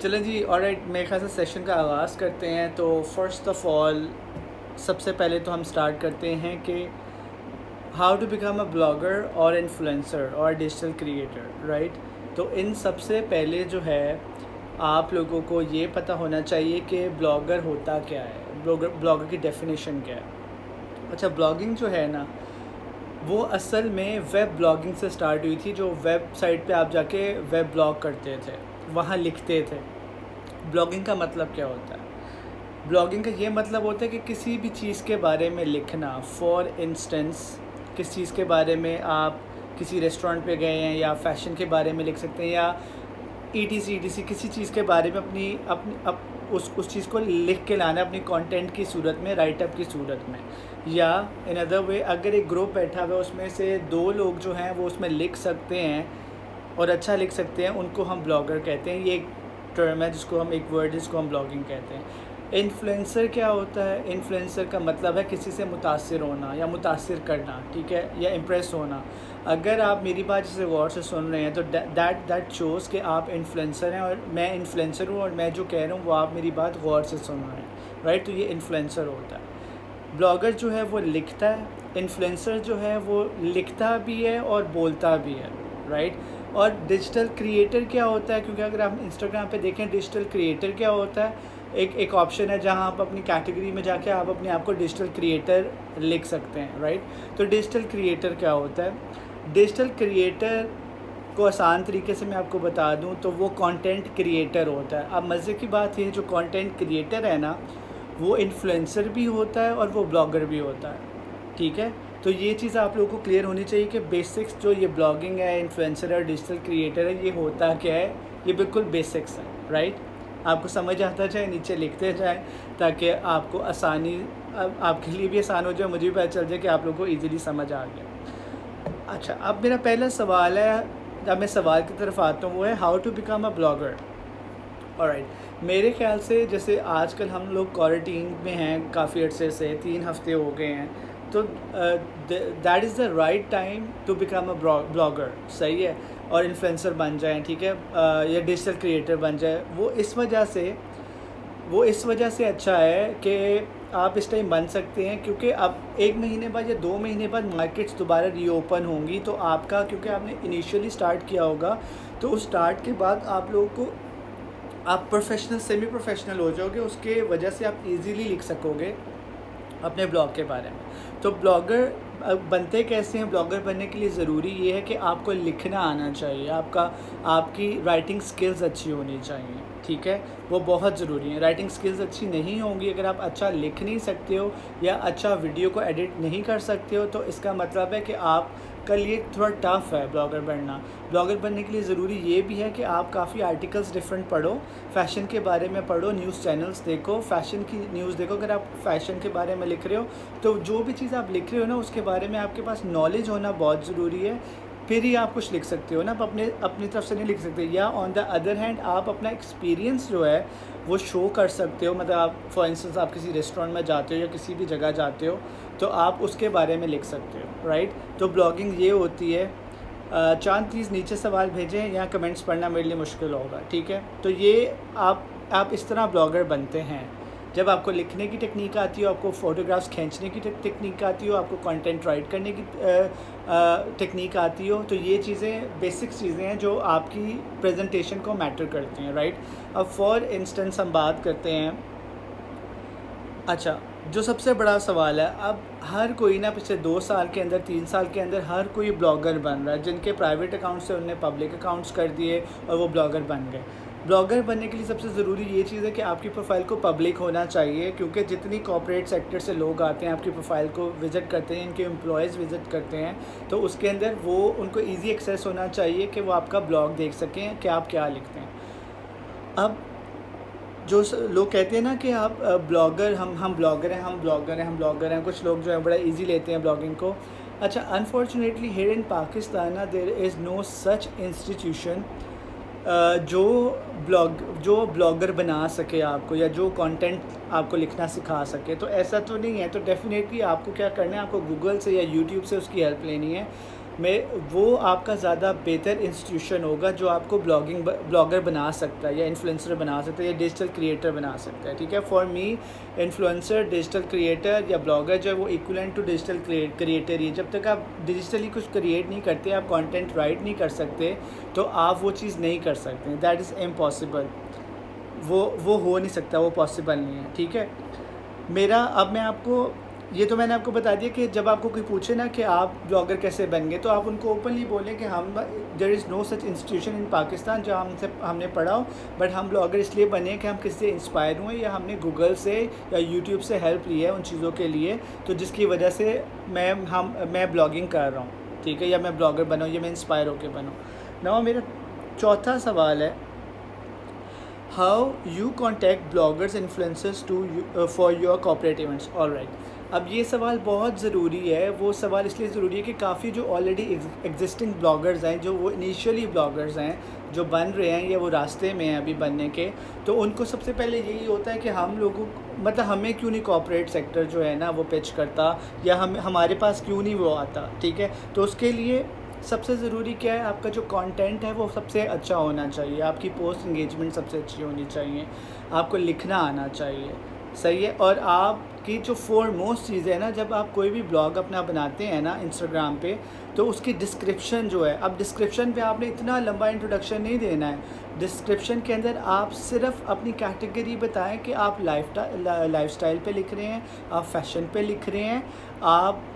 चलें जी, ऑलराइट, मेरे ख्याल से सेशन का आगाज़ करते हैं। तो फ़र्स्ट ऑफ़ ऑल सबसे पहले तो हम स्टार्ट करते हैं कि how to become a blogger और इन्फ्लुएंसर और डिजिटल क्रिएटर, राइट। तो इन सबसे पहले जो है आप लोगों को ये पता होना चाहिए कि ब्लॉगर होता क्या है, ब्लॉगर की डेफिनेशन क्या है। अच्छा, ब्लॉगिंग जो है ना, वो असल में वेब ब्लॉगिंग से स्टार्ट हुई थी। जो वेबसाइट पे आप जाके वेब ब्लॉग करते थे, वहाँ लिखते थे। ब्लॉगिंग का मतलब क्या होता है? ब्लॉगिंग का ये मतलब होता है कि किसी भी चीज़ के बारे में लिखना। फॉर इंस्टेंस, किस चीज़ के बारे में आप किसी रेस्टोरेंट पे गए हैं या फैशन के बारे में लिख सकते हैं, या ईटीसी किसी चीज़ के बारे में अपनी अपनी अप उस चीज़ को लिख के लाना अपनी कंटेंट की सूरत में, राइटअप की सूरत में। या इन अदर वे, अगर एक ग्रुप बैठा हुआ है उसमें से 2 लोग जो हैं वो उसमें लिख सकते हैं और अच्छा लिख सकते हैं, उनको हम ब्लॉगर कहते हैं। ये एक टर्म है जिसको हम, एक वर्ड जिसको हम ब्लॉगिंग कहते हैं। इन्फ्लुएंसर क्या होता है? इन्फ्लुएंसर का मतलब है किसी से मुतासिर होना या मुतासिर करना, ठीक है, या इम्प्रेस होना। अगर आप मेरी बात जैसे गौर से सुन रहे हैं तो दैट शोज़ कि आप इन्फ्लुएंसर हैं और मैं इन्फ्लुएंसर हूँ, और मैं जो कह रहा हूँ वो आप मेरी बात गौर से सुन रहे हैं, राइट। तो ये इन्फ्लुएंसर होता है। ब्लॉगर जो है वो लिखता है, इन्फ्लुएंसर जो है वो लिखता भी है और बोलता भी है, राइट। और डिजिटल क्रिएटर क्या होता है? क्योंकि अगर आप इंस्टाग्राम पे देखें, डिजिटल क्रिएटर क्या होता है, एक ऑप्शन है जहां आप अपनी कैटेगरी में जाके आप अपने आप को डिजिटल क्रिएटर लिख सकते हैं, राइट। तो डिजिटल क्रिएटर क्या होता है? डिजिटल क्रिएटर को आसान तरीके से मैं आपको बता दूं तो वो कंटेंट क्रिएटर होता है। अब मज़े की बात ये है, जो कंटेंट क्रिएटर है ना, वो इन्फ्लुएंसर भी होता है और वो ब्लॉगर भी होता है, ठीक है। तो ये चीज़ आप लोगों को क्लियर होनी चाहिए कि बेसिक्स जो ये ब्लॉगिंग है, इन्फ्लुएंसर और डिजिटल क्रिएटर है, ये होता क्या है। ये बिल्कुल बेसिक्स है, राइट। आपको समझ आता जाए, नीचे लिखते जाए, ताकि आपको आसानी, आपके लिए भी आसान हो जाए, मुझे भी पता चल जाए कि आप लोगों को ईज़िली समझ आ गया। अच्छा, अब मेरा पहला सवाल है, अब मैं सवाल की तरफ आता हूँ, वो है how to become a blogger. Alright, मेरे ख्याल से जैसे आजकल हम लोग क्वारंटीन में हैं काफ़ी अर्से से, 3 हफ्ते हो गए हैं, तो that is the right time to become a blogger, सही है, और इन्फ्लुएंसर बन जाएं, ठीक है, या डिजिटल क्रिएटर बन जाए। वो इस वजह से अच्छा है कि आप इस टाइम बन सकते हैं, क्योंकि अब 1 महीने बाद या 2 महीने बाद मार्केट्स दोबारा रीओपन होंगी। तो आपका, क्योंकि आपने इनिशियली स्टार्ट किया होगा, तो उस स्टार्ट के बाद आप लोगों को, आप प्रोफेशनल, सेमी प्रोफेशनल हो जाओगे, उसके वजह से आप इजीली लिख सकोगे अपने ब्लॉग के बारे में। तो ब्लॉगर बनते कैसे हैं? ब्लॉगर बनने के लिए ज़रूरी ये है कि आपको लिखना आना चाहिए, आपकी राइटिंग स्किल्स अच्छी होनी चाहिए, ठीक है, वो बहुत ज़रूरी है। राइटिंग स्किल्स अच्छी नहीं होंगी, अगर आप अच्छा लिख नहीं सकते हो या अच्छा वीडियो को एडिट नहीं कर सकते हो, तो इसका मतलब है कि आप का लिए थोड़ा टफ़ है ब्लॉगर बनना। ब्लॉगर बनने के लिए ज़रूरी ये भी है कि आप काफ़ी आर्टिकल्स डिफरेंट पढ़ो, फ़ैशन के बारे में पढ़ो, न्यूज़ चैनल्स देखो, फ़ैशन की न्यूज़ देखो। अगर आप फ़ैशन के बारे में लिख रहे हो तो जो भी चीज़ आप लिख रहे हो ना, उसके बारे में आपके पास नॉलेज होना बहुत ज़रूरी है, फिर ही आप कुछ लिख सकते हो ना। आप अपनी तरफ से नहीं लिख सकते। या ऑन द अदर हैंड, आप अपना एक्सपीरियंस जो है वो शो कर सकते हो। मतलब आप, फॉर इंस्टेंस, आप किसी रेस्टोरेंट में जाते हो या किसी भी जगह जाते हो, तो आप उसके बारे में लिख सकते हो, राइट। तो ब्लॉगिंग ये होती है। चांद प्लीज़ नीचे सवाल भेजें, यहाँ कमेंट्स पढ़ना मेरे लिए मुश्किल होगा, ठीक है। तो ये आप इस तरह ब्लॉगर बनते हैं जब आपको लिखने की टेक्निक आती हो, आपको फ़ोटोग्राफ्स खींचने की टेक्निक आती हो, आपको कंटेंट राइट करने की टेक्निक आती हो। तो ये चीज़ें बेसिक चीज़ें हैं जो आपकी प्रेजेंटेशन को मैटर करती हैं, राइट। अब फॉर इंस्टेंस हम बात करते हैं, अच्छा, जो सबसे बड़ा सवाल है, अब हर कोई ना पिछले 2 साल के अंदर, 3 साल के अंदर हर कोई ब्लॉगर बन रहा है। जिनके प्राइवेट अकाउंट्स से उन्होंने पब्लिक अकाउंट्स कर दिए और वो ब्लॉगर बन गए। ब्लॉगर बनने के लिए सबसे ज़रूरी ये चीज़ है कि आपकी प्रोफाइल को पब्लिक होना चाहिए, क्योंकि जितनी कॉर्पोरेट सेक्टर से लोग आते हैं आपकी प्रोफाइल को विज़िट करते हैं, इनके एम्प्लॉयज़ विज़िट करते हैं, तो उसके अंदर वो उनको ईज़ी एक्सेस होना चाहिए कि वो आपका ब्लॉग देख सकें कि आप क्या लिखते हैं। अब जो लोग कहते हैं ना कि आप ब्लॉगर, हम ब्लॉगर हैं, हम ब्लॉगर हैं, हम ब्लॉगर हैं, कुछ लोग जो है बड़ा इजी लेते हैं ब्लॉगिंग को। अच्छा, अनफॉर्चुनेटली हियर इन पाकिस्तान ना, there is no such institution जो ब्लॉगर बना सके आपको, या जो कंटेंट आपको लिखना सिखा सके। तो ऐसा तो नहीं है। तो डेफिनेटली आपको क्या करना है, आपको गूगल से या यूट्यूब से उसकी हेल्प लेनी है। वो आपका ज़्यादा बेहतर इंस्टीट्यूशन होगा जो आपको ब्लॉगर बना सकता है या इन्फ्लुएंसर बना सकता है या डिजिटल क्रिएटर बना सकता है, ठीक है। For me influencer, digital creator या ब्लॉगर जो है वो इक्वलेंट टू डिजिटल क्रिएटर ही है। जब तक आप डिजिटली कुछ क्रिएट नहीं करते, आप कंटेंट राइट नहीं कर सकते, तो आप वो चीज़ नहीं कर सकते। That is impossible. वो हो नहीं सकता, वो पॉसिबल नहीं है, ठीक है। अब मैं आपको ये तो मैंने आपको बता दिया कि जब आपको कोई पूछे ना कि आप ब्लॉगर कैसे बन गए, तो आप उनको ओपनली बोलें कि हम there is no such institution in Pakistan जहाँ हमने पढ़ा हो, बट हम ब्लॉगर इसलिए बने कि हम किसी से इंस्पायर हुए या हमने गूगल से या यूट्यूब से हेल्प ली है उन चीज़ों के लिए, तो जिसकी वजह से मैं ब्लॉगिंग कर रहा हूँ, ठीक है, या मैं ब्लॉगर बना हूँ या मैं इंस्पायर होकर बनूँ। ना मेरा चौथा सवाल है, how you contact bloggers influencers for your corporate events. Alright, अब ये सवाल बहुत ज़रूरी है। वो सवाल इसलिए ज़रूरी है कि काफ़ी जो ऑलरेडी एग्जिस्टिंग ब्लॉगर्स हैं, जो वो इनिशियली ब्लॉगर्स हैं जो बन रहे हैं या वो रास्ते में हैं अभी बनने के, तो उनको सबसे पहले यही होता है कि हम लोगों मतलब हमें क्यों नहीं कॉर्पोरेट सेक्टर जो है ना वो पिच करता, या हमारे पास क्यों नहीं वो आता, ठीक है। तो उसके लिए सबसे ज़रूरी क्या है, आपका जो कंटेंट है वो सबसे अच्छा होना चाहिए, आपकी पोस्ट इंगेजमेंट सबसे अच्छी होनी चाहिए, आपको लिखना आना चाहिए, सही है। और आपकी जो फोरमोस्ट चीज़ है ना, जब आप कोई भी ब्लॉग अपना बनाते हैं ना इंस्टाग्राम पे, तो उसकी डिस्क्रिप्शन जो है, अब डिस्क्रिप्शन पे आपने इतना लंबा इंट्रोडक्शन नहीं देना है। डिस्क्रिप्शन के अंदर आप सिर्फ अपनी कैटेगरी बताएं कि आप लाइफस्टाइल पे लिख रहे हैं, आप फैशन पे लिख रहे हैं, आप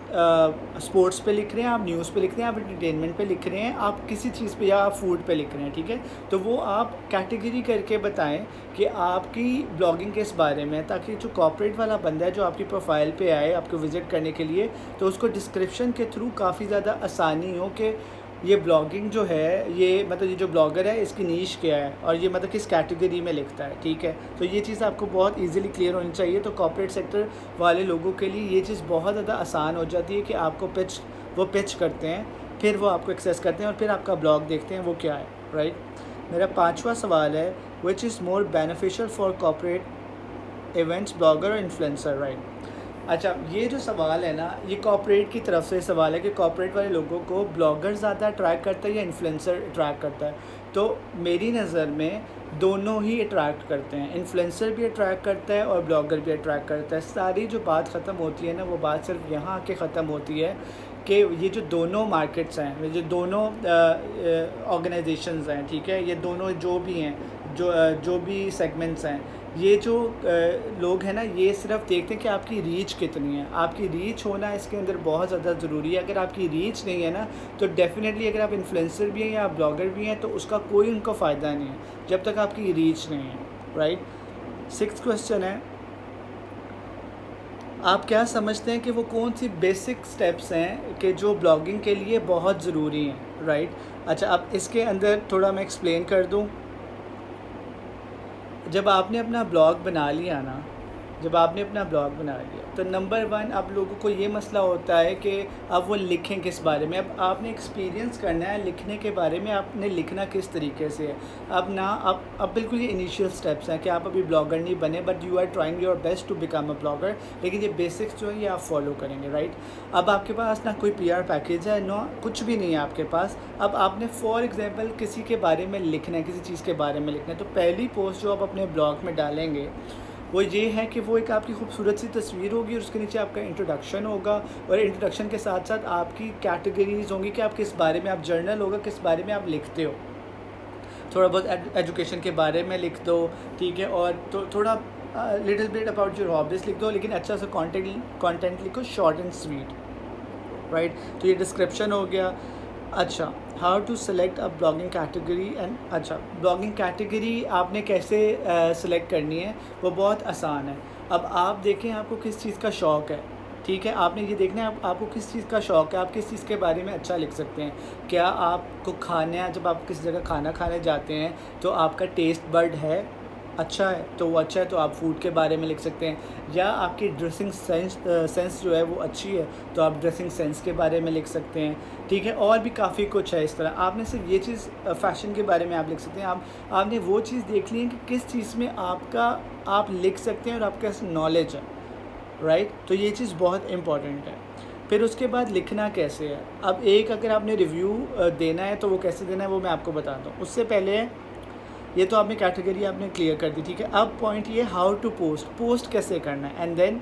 स्पोर्ट्स पे लिख रहे हैं, आप न्यूज़ पे लिख रहे हैं, आप एंटरटेनमेंट पे लिख रहे हैं, आप किसी चीज़ पे या आप फूड पे लिख रहे हैं, ठीक है। तो वो आप कैटेगरी करके बताएं कि आपकी ब्लॉगिंग किस बारे में है, ताकि जो कॉर्पोरेट वाला बंदा है जो आपकी प्रोफाइल पे आए आपको विज़िट करने के लिए, तो उसको डिस्क्रिप्शन के थ्रू काफ़ी ज़्यादा आसानी हो कि ये ब्लॉगिंग जो है, ये मतलब ये जो ब्लॉगर है इसकी नीश क्या है और ये मतलब किस कैटेगरी में लिखता है, ठीक है। तो ये चीज़ आपको बहुत इजीली क्लियर होनी चाहिए। तो कॉर्पोरेट सेक्टर वाले लोगों के लिए ये चीज़ बहुत ज़्यादा आसान हो जाती है कि आपको वो पिच करते हैं, फिर वो आपको एक्सेस करते हैं और फिर आपका ब्लॉग देखते हैं वो क्या है, राइट। मेरा पाँचवा सवाल है, which is more beneficial for corporate events, blogger और इन्फ्लुएंसर, राइट। अच्छा, ये जो सवाल है ना, ये कॉर्पोरेट की तरफ से सवाल है कि कॉर्पोरेट वाले लोगों को ब्लॉगर ज़्यादा अट्रैक्ट करता है या इन्फ्लुएंसर अट्रैक्ट करता है। तो मेरी नज़र में दोनों ही अट्रैक्ट करते हैं, इन्फ्लुएंसर भी अट्रैक्ट करता है और ब्लॉगर भी अट्रैक्ट करता है। सारी जो बात ख़त्म होती है ना, वो बात सिर्फ यहाँ आके ख़त्म होती है कि ये जो दोनों मार्केट्स हैं, ये जो दोनों ऑर्गेनाइजेशंस हैं, ठीक है, ये दोनों जो भी हैं, जो भी सेगमेंट्स हैं, ये जो लोग हैं ना, ये सिर्फ देखते हैं कि आपकी रीच कितनी है। आपकी रीच होना इसके अंदर बहुत ज़्यादा ज़रूरी है। अगर आपकी रीच नहीं है ना, तो डेफिनेटली अगर आप इन्फ्लुएंसर भी हैं या आप ब्लॉगर भी हैं, तो उसका कोई उनको फ़ायदा नहीं है जब तक आपकी रीच नहीं है, राइट। 6th क्वेश्चन है, आप क्या समझते हैं कि वो कौन सी बेसिक स्टेप्स हैं कि जो ब्लॉगिंग के लिए बहुत ज़रूरी हैं, राइट। अच्छा, अब इसके अंदर थोड़ा मैं एक्सप्लेन कर दूं। जब आपने अपना ब्लॉग बना लिया, तो नंबर 1 आप लोगों को ये मसला होता है कि अब वो लिखें किस बारे में। अब आपने एक्सपीरियंस करना है लिखने के बारे में, आपने लिखना किस तरीके से है। अब बिल्कुल ये इनिशियल स्टेप्स हैं कि आप अभी ब्लॉगर नहीं बने, but you are trying your best to become a blogger, लेकिन ये बेसिक्स जो है ये आप फॉलो करेंगे, राइट। अब आपके पास ना कोई PR पैकेज है, ना कुछ भी नहीं है आपके पास। अब आपने फॉर एग्जांपल किसी के बारे में लिखना है, किसी चीज़ के बारे में लिखना है, तो पहली पोस्ट जो आप अपने ब्लॉग में डालेंगे वो ये है कि वो एक आपकी खूबसूरत सी तस्वीर होगी और उसके नीचे आपका इंट्रोडक्शन होगा, और इंट्रोडक्शन के साथ साथ आपकी कैटेगरीज होंगी कि आप किस बारे में, आप जर्नल होगा किस बारे में आप लिखते हो। थोड़ा बहुत एजुकेशन के बारे में लिख दो, ठीक है, और तो थोड़ा little bit about your hobbies लिख दो, लेकिन अच्छा सा कंटेंट लिखो, शॉर्ट एंड स्वीट, राइट। तो ये डिस्क्रिप्शन हो गया। अच्छा, how to select a blogging category and, अच्छा, ब्लॉगिंग कैटेगरी आपने कैसे सेलेक्ट करनी है, वो बहुत आसान है। अब आप देखें आपको किस चीज़ का शौक़ है, ठीक है, आपने ये देखना है आपको किस चीज़ का शौक़ है, आप किस चीज़ के बारे में अच्छा लिख सकते हैं। क्या आपको खाना, जब आप किसी जगह खाना खाने जाते हैं तो आपका टेस्ट बड है अच्छा है, तो वो अच्छा है तो आप फूड के बारे में लिख सकते हैं। या आपकी ड्रेसिंग सेंस जो है वो अच्छी है, तो आप ड्रेसिंग सेंस के बारे में लिख सकते हैं, ठीक है। और भी काफ़ी कुछ है इस तरह। आपने सिर्फ ये चीज़ फ़ैशन के बारे में आप लिख सकते हैं। आपने वो चीज़ देख ली है कि किस चीज़ में आप लिख सकते हैं और आपके पास नॉलेज है, राइट। तो ये चीज़ बहुत इम्पॉर्टेंट है। फिर उसके बाद लिखना कैसे है। अब एक अगर आपने रिव्यू देना है तो वो कैसे देना है वो मैं आपको बताता हूँ। उससे पहले ये तो आपने कैटेगरी आपने क्लियर कर दी, ठीक है। अब पॉइंट ये हाउ टू पोस्ट, पोस्ट कैसे करना है, and then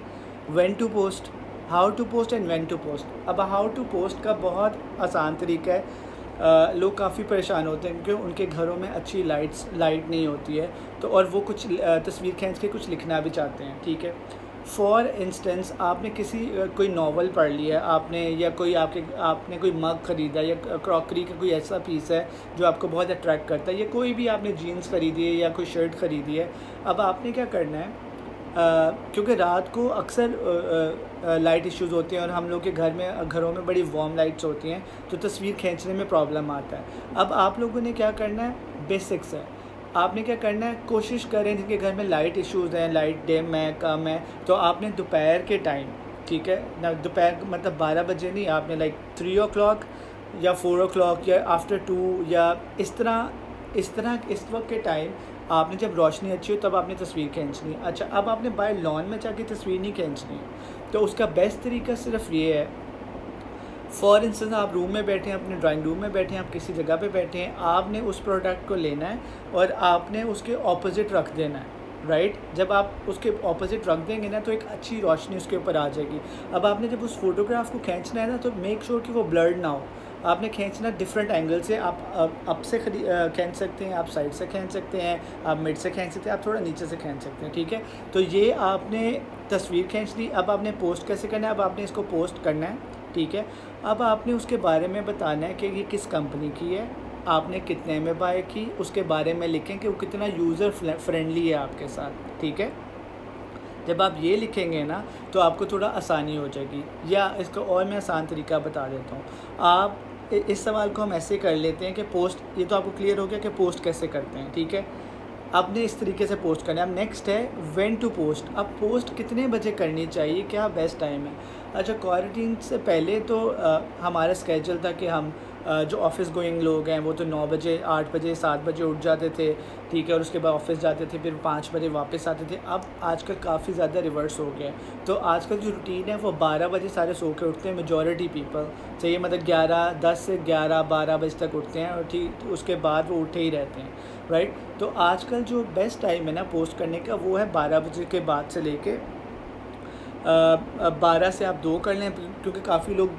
when to post, how to post and when to post. अब हाउ टू पोस्ट का बहुत आसान तरीका है। लोग काफ़ी परेशान होते हैं क्योंकि उनके घरों में अच्छी लाइट नहीं होती है, तो और वो कुछ तस्वीर खींच के कुछ लिखना भी चाहते हैं, ठीक है। फॉर इंस्टेंस आपने किसी कोई नावल पढ़ लिया आपने, या कोई आपने कोई मग ख़रीदा या क्रॉकरी का कोई ऐसा पीस है जो आपको बहुत अट्रैक्ट करता है, या कोई भी आपने जीन्स ख़रीदी है या कोई शर्ट ख़रीदी है। अब आपने क्या करना है, क्योंकि रात को अक्सर लाइट इश्यूज़ होते हैं और हम लोग के घरों में बड़ी वार्म लाइट्स होती हैं, तो तस्वीर खींचने में प्रॉब्लम आता है। अब आप लोगों ने क्या करना है, बेसिक्स है। आपने क्या करना है, कोशिश करें जिनके घर में लाइट इश्यूज़ हैं, लाइट डिम है, कम है, तो आपने दोपहर के टाइम, ठीक है ना, दोपहर मतलब 12 बजे नहीं, आपने लाइक 3 o'clock या 4 o'clock या आफ्टर 2 या इस वक्त के टाइम आपने जब रोशनी अच्छी हो तब आपने तस्वीर खींचनी है। अच्छा, अब आपने बाय लॉन में जाके तस्वीर नहीं खींचनी है, तो उसका बेस्ट तरीका सिर्फ ये है। फॉर इंस्टेंस आप रूम में बैठे हैं, अपने ड्राइंग रूम में बैठे हैं, आप किसी जगह पे बैठे हैं, आपने उस प्रोडक्ट को लेना है और आपने उसके ऑपोजिट रख देना है, राइट। जब आप उसके ऑपोजिट रख देंगे ना तो एक अच्छी रोशनी उसके ऊपर आ जाएगी। अब आपने जब उस फोटोग्राफ को खींचना है ना तो मेक श्योर कि वो ब्लर्ड ना हो। आपने खींचना डिफरेंट एंगल से, आप अप से खींच सकते हैं, आप साइड से खींच सकते हैं, आप मिड से खींच सकते हैं, आप थोड़ा नीचे से खींच सकते हैं, ठीक है। तो ये आपने तस्वीर खींच ली। अब आपने पोस्ट कैसे करना है, अब आपने इसको पोस्ट करना है, ठीक है। अब आपने उसके बारे में बताना है कि ये किस कंपनी की है, आपने कितने में बाय की, उसके बारे में लिखें कि वो कितना यूज़र फ्रेंडली है आपके साथ, ठीक है। जब आप ये लिखेंगे ना तो आपको थोड़ा आसानी हो जाएगी। या इसको और मैं आसान तरीका बता देता हूँ। आप इस सवाल को हम ऐसे कर लेते हैं कि पोस्ट, ये तो आपको क्लियर हो गया कि पोस्ट कैसे करते हैं, ठीक है। आपने इस तरीके से पोस्ट करना है। अब नेक्स्ट है व्हेन टू पोस्ट। अब पोस्ट कितने बजे करनी चाहिए, क्या बेस्ट टाइम है। अच्छा, क्वारंटीन से पहले तो हमारा स्केजूल था कि हम जो ऑफिस गोइंग लोग हैं वो तो 9 बजे, 8 बजे, 7 बजे उठ जाते थे, ठीक है, और उसके बाद ऑफिस जाते थे, फिर 5 बजे वापस आते थे। अब आजकल काफ़ी ज़्यादा रिवर्स हो गया है, तो आजकल जो रूटीन है वो 12 बजे सारे सो के उठते हैं, मेजॉरिटी पीपल चाहिए, मतलब 10 से 11-12 बजे तक उठते हैं, और ठीक उसके बाद वो उठे ही रहते हैं, राइट। तो आजकल जो बेस्ट टाइम है ना पोस्ट करने का वो है 12 बजे के बाद से लेके 12 से आप 2 कर लें, क्योंकि काफ़ी लोग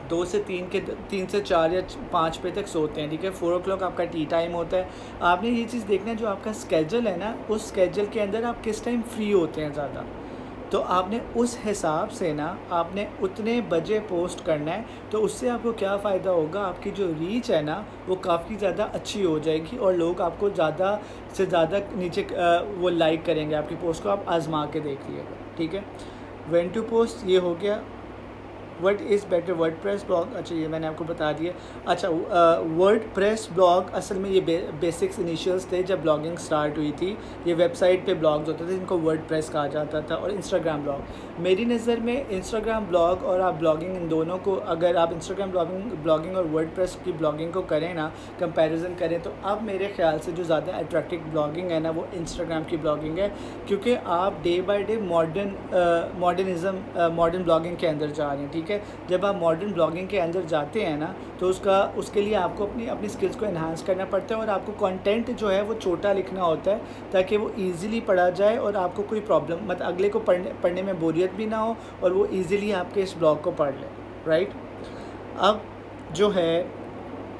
2 से 3 से 4 या 5 बजे तक सोते हैं, ठीक है। 4 o'clock आपका टी टाइम होता है। आपने ये चीज़ देखना है, जो आपका स्केजूल है ना, उस स्केजूल के अंदर आप किस टाइम फ्री होते हैं ज़्यादा, तो आपने उस हिसाब से ना आपने उतने बजे पोस्ट करना है। तो उससे आपको क्या फ़ायदा होगा, आपकी जो रीच है ना वो काफ़ी ज़्यादा अच्छी हो जाएगी और लोग आपको ज़्यादा से ज़्यादा नीचे वो लाइक करेंगे आपकी पोस्ट को। आप आजमा के देखिएगा, ठीक है। व्हेन टू पोस्ट ये हो गया। What is better, WordPress blog, अच्छा ये मैंने आपको बता दिया। अच्छा, वर्डप्रेस ब्लॉग असल में ये बेसिक्स इनिशियल्स थे जब ब्लॉगिंग स्टार्ट हुई थी। ये वेबसाइट पे ब्लॉग्स होते थे जिनको वर्डप्रेस कहा जाता था। और इंस्टाग्राम ब्लॉग, मेरी नज़र में इंस्टाग्राम ब्लॉग और आप ब्लॉगिंग, इन दोनों को अगर आप इंस्टाग्राम ब्लॉगिंग और वर्डप्रेस की ब्लॉगिंग को करें ना, कंपैरिजन करें, तो अब मेरे ख्याल से जो ज़्यादा अट्रैक्टिव ब्लॉगिंग है ना वो इंस्टाग्राम की ब्लॉगिंग है, क्योंकि आप day by day modern blogging के अंदर जा रहे हैं, ठीक है। जब आप मॉडर्न ब्लॉगिंग के अंदर जाते हैं ना तो उसके लिए आपको अपनी स्किल्स को एनहांस करना पड़ता है, और आपको कंटेंट जो है वो छोटा लिखना होता है ताकि वो इजीली पढ़ा जाए और आपको कोई प्रॉब्लम, मतलब अगले को पढ़ने में बोरियत भी ना हो और वो इजीली आपके इस ब्लॉग को पढ़ ले, राइट। अब जो है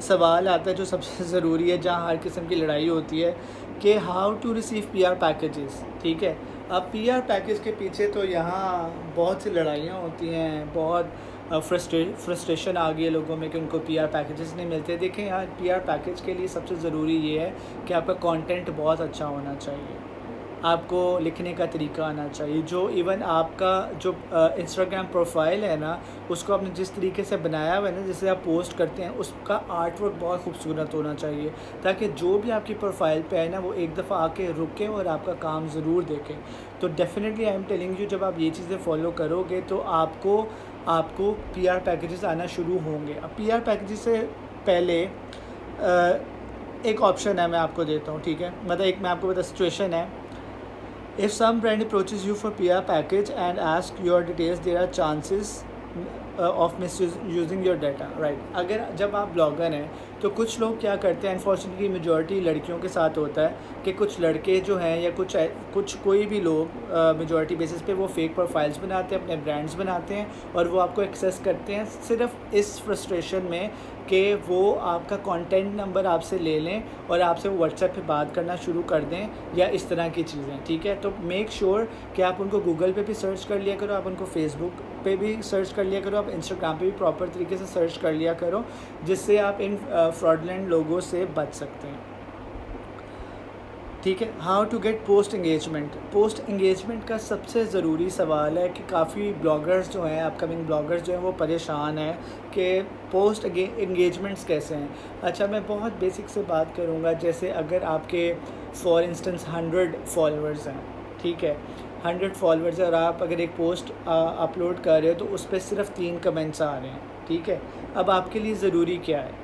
सवाल आता है जो सबसे ज़रूरी है, जहाँ हर किस्म की लड़ाई होती है, कि how to receive PR packages, ठीक है। अब PR पैकेज के पीछे तो यहाँ बहुत सी लड़ाइयाँ होती हैं, बहुत फ्रस्ट्रेशन आ गई है लोगों में कि उनको PR पैकेजेस नहीं मिलते। देखें यार, PR पैकेज के लिए सबसे ज़रूरी ये है कि आपका कंटेंट बहुत अच्छा होना चाहिए, आपको लिखने का तरीका आना चाहिए। जो इवन आपका जो इंस्टाग्राम प्रोफाइल है ना, उसको आपने जिस तरीके से बनाया हुआ है ना, जिससे आप पोस्ट करते हैं, उसका आर्ट वर्क बहुत खूबसूरत होना चाहिए, ताकि जो भी आपकी प्रोफाइल पे है ना वो एक दफ़ा आके रुके और आपका काम ज़रूर देखें। तो definitely I am telling you, जब आप ये चीज़ें फॉलो करोगे तो आपको PR पैकेजेस आना शुरू होंगे। अब PR पैकेजेस से पहले एक ऑप्शन है, मैं आपको देता हूँ, ठीक है। मतलब एक मैं आपको बता, सिचुएशन है, if some brand approaches you for PR package and ask your details, there are chances of miss using your data, right. अगर जब आप ब्लॉगर हैं तो कुछ लोग क्या करते हैं, अनफॉर्चुनेटली मेजॉरिटी लड़कियों के साथ होता है कि कुछ लड़के जो हैं या कुछ कोई भी लोग मेजॉरिटी बेसिस पे वो फेक प्रोफाइल्स बनाते हैं, अपने ब्रांड्स बनाते हैं और वो आपको एक्सेस करते हैं सिर्फ इस फ्रस्ट्रेशन में कि वो आपका कंटेंट नंबर आपसे ले लें और आपसे वो व्हाट्सएप पे बात करना शुरू कर दें या इस तरह की चीज़ें, ठीक है। तो मेक श्योर कि आप उनको गूगल पे भी सर्च कर लिया करो, आप उनको फेसबुक पे भी सर्च कर लिया करो, आप इंस्टाग्राम पे भी प्रॉपर तरीके से सर्च कर लिया करो, जिससे आप इन फ्रॉडलेंट लोगों से बच सकते हैं, ठीक है। How to get post engagement. Post engagement का सबसे ज़रूरी सवाल है कि काफ़ी ब्लॉगर्स जो हैं, अपकमिंग ब्लॉगर्स जो हैं, वो परेशान हैं कि पोस्ट एंगेजमेंट्स कैसे हैं। अच्छा, मैं बहुत बेसिक से बात करूँगा। जैसे अगर आपके फॉर इंस्टेंस 100 फॉलोअर्स हैं, ठीक है, 100 फॉलोअर्स और आप अगर एक पोस्ट अपलोड कर रहे हो तो उस पर सिर्फ 3 कमेंट्स आ रहे हैं, ठीक है। अब आपके लिए ज़रूरी क्या है?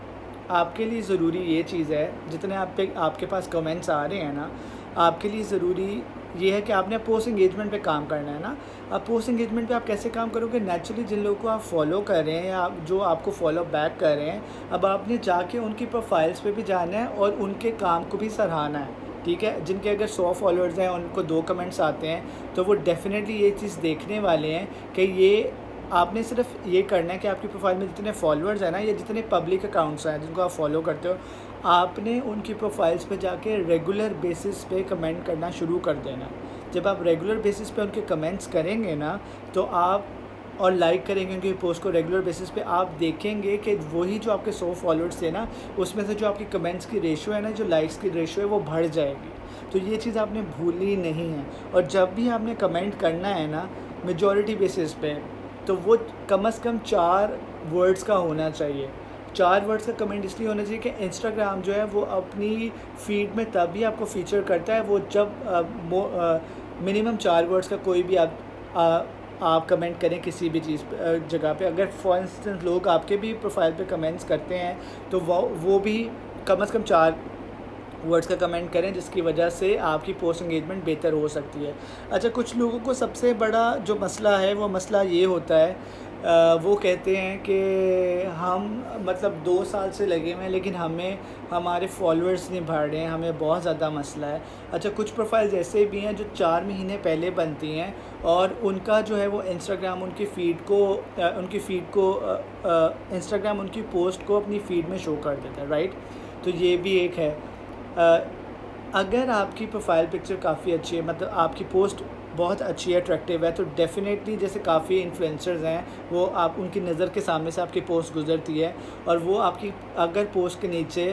आपके लिए ज़रूरी ये चीज़ है, जितने आपके पास कमेंट्स आ रहे हैं ना, आपके लिए ज़रूरी ये है कि आपने पोस्ट एंगेजमेंट पे काम करना है ना। अब पोस्ट एंगेजमेंट पे आप कैसे काम करोगे? नेचुरली जिन लोगों को आप फॉलो कर रहे हैं या जो आपको फॉलो बैक कर रहे हैं, अब आपने जाके उनकी प्रोफाइल्स पे भी जाना है और उनके काम को भी सराहना है, ठीक है। जिनके अगर 100 फॉलोअर्स हैं, उनको 2 कमेंट्स आते हैं, तो वो डेफिनेटली ये चीज़ देखने वाले हैं कि ये आपने सिर्फ ये करना है कि आपकी प्रोफाइल में जितने फॉलोअर्स हैं ना, या जितने पब्लिक अकाउंट्स हैं जिनको आप फॉलो करते हो, आपने उनकी प्रोफाइल्स पे जाके रेगुलर बेसिस पे कमेंट करना शुरू कर देना। जब आप रेगुलर बेसिस पे उनके कमेंट्स करेंगे ना, तो आप और लाइक करेंगे उनकी पोस्ट को रेगुलर बेसिस पे, आप देखेंगे कि वही जो आपके 100 फॉलोअर्स थे ना, उसमें से जो आपकी कमेंट्स की रेशियो है ना, जो लाइक्स की रेशियो है, वो बढ़ जाएगी। तो ये चीज़ आपने भूलनी नहीं है। और जब भी आपने कमेंट करना है ना मेजॉरिटी बेसिस पे, तो वो कम से कम 4 वर्ड्स का होना चाहिए। 4 वर्ड्स का कमेंट इसलिए होना चाहिए कि इंस्टाग्राम जो है वो अपनी फीड में तभी आपको फ़ीचर करता है वो जब मिनिमम 4 वर्ड्स का कोई भी आप कमेंट करें किसी भी चीज़ जगह पे। अगर फॉर इंस्टेंस लोग आपके भी प्रोफाइल पे कमेंट्स करते हैं तो वो भी कम से कम 4 वर्ड्स का कमेंट करें, जिसकी वजह से आपकी पोस्ट एंगेजमेंट बेहतर हो सकती है। अच्छा, कुछ लोगों को सबसे बड़ा जो मसला है वो मसला ये होता है, वो कहते हैं कि हम मतलब 2 साल से लगे हुए हैं लेकिन हमारे फॉलोअर्स नहीं बढ़ रहे हैं, हमें बहुत ज़्यादा मसला है। अच्छा, कुछ प्रोफाइल्स ऐसे भी हैं जो 4 महीने पहले बनती हैं और उनका जो है वो इंस्टाग्राम उनकी फ़ीड को इंस्टाग्राम उनकी पोस्ट को अपनी फ़ीड में शो कर देता है, राइट। तो ये भी एक है। अगर आपकी प्रोफाइल पिक्चर काफ़ी अच्छी है, मतलब आपकी पोस्ट बहुत अच्छी है, अट्रैक्टिव है, तो डेफ़िनेटली जैसे काफ़ी इन्फ्लुएंसर्स हैं, वो आप उनकी नज़र के सामने से आपकी पोस्ट गुजरती है और वो आपकी अगर पोस्ट के नीचे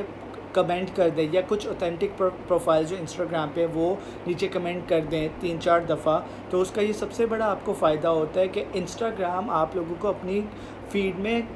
कमेंट कर दें या कुछ ऑथेंटिक प्रोफाइल जो इंस्टाग्राम पे वो नीचे कमेंट कर दें 3-4 दफ़ा, तो उसका ये सबसे बड़ा आपको फ़ायदा होता है कि इंस्टाग्राम आप लोगों को अपनी फ़ीड में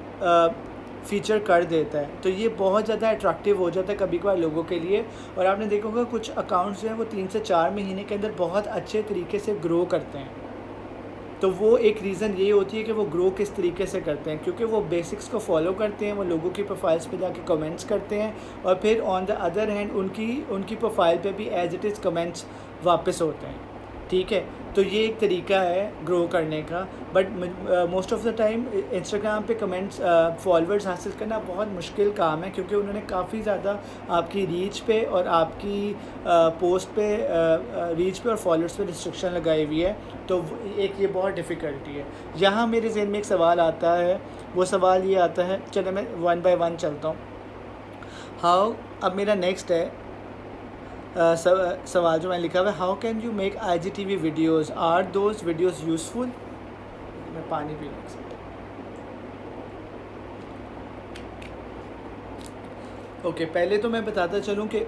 फ़ीचर कर देता है। तो ये बहुत ज़्यादा अट्रैक्टिव हो जाता है कभी कभार लोगों के लिए। और आपने देखा होगा कुछ अकाउंट्स जो हैं वो 3 से 4 महीने के अंदर बहुत अच्छे तरीके से ग्रो करते हैं। तो वो एक रीज़न ये होती है कि वो ग्रो किस तरीके से करते हैं, क्योंकि वो बेसिक्स को फॉलो करते हैं, वो लोगों की प्रोफाइल्स पे जाके कमेंट्स करते हैं और फिर ऑन द अदर हैंड उनकी प्रोफाइल पे भी एज इट इज़ कमेंट्स वापस होते हैं, ठीक है। तो ये एक तरीका है ग्रो करने का। But most of the time Instagram पे कमेंट्स फॉलोअर्स हासिल करना बहुत मुश्किल काम है, क्योंकि उन्होंने काफ़ी ज़्यादा आपकी रीच पे और आपकी पोस्ट पे रीच पे और फॉलोअर्स पे रिस्ट्रिक्शन लगाई हुई है। तो एक ये बहुत डिफ़िकल्टी है। यहाँ मेरे ज़हन में एक सवाल आता है, वो सवाल ये आता है, चलो मैं 1 बाय 1 चलता हूँ। अब मेरा नेक्स्ट है सवाल जो मैं लिखा हुआ है, how can you make IGTV videos, are those videos useful. मैं पानी पी लूँ। ओके, पहले तो मैं बताता चलूँ कि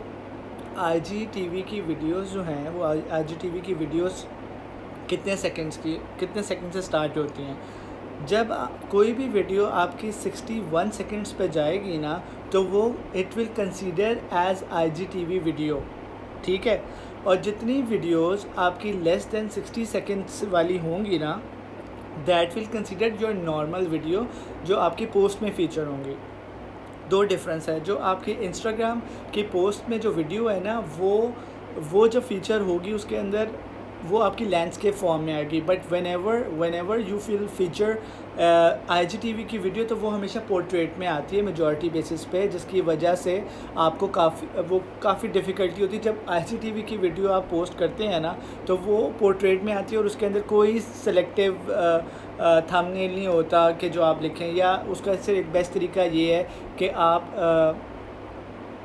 IGTV की वीडियोज़ जो हैं वो IGTV की वीडियोज़ कितने सेकंड से स्टार्ट होती हैं। जब कोई भी वीडियो आपकी 61 सेकंड्स पे जाएगी ना, तो वो it will consider as IGTV video, ठीक है। और जितनी वीडियोस आपकी लेस देन 60 सेकंड्स वाली होंगी ना, that will consider your normal video, जो आपकी पोस्ट में फ़ीचर होंगी। 2 डिफरेंस है। जो आपकी इंस्टाग्राम की पोस्ट में जो वीडियो है ना, वो जो फ़ीचर होगी उसके अंदर वो आपकी लैंडस्केप फॉर्म में आएगी। But when ever you feel feature IGTV की वीडियो तो वो हमेशा पोर्ट्रेट में आती है मेजॉरिटी बेसिस पे, जिसकी वजह से आपको काफ़ी डिफ़िकल्टी होती है। जब IGTV की वीडियो आप पोस्ट करते हैं ना तो वो पोर्ट्रेट में आती है और उसके अंदर कोई सेलेक्टिव थंबनेल नहीं होता कि जो आप लिखें, या उसका सिर्फ एक बेस्ट तरीका ये है कि आप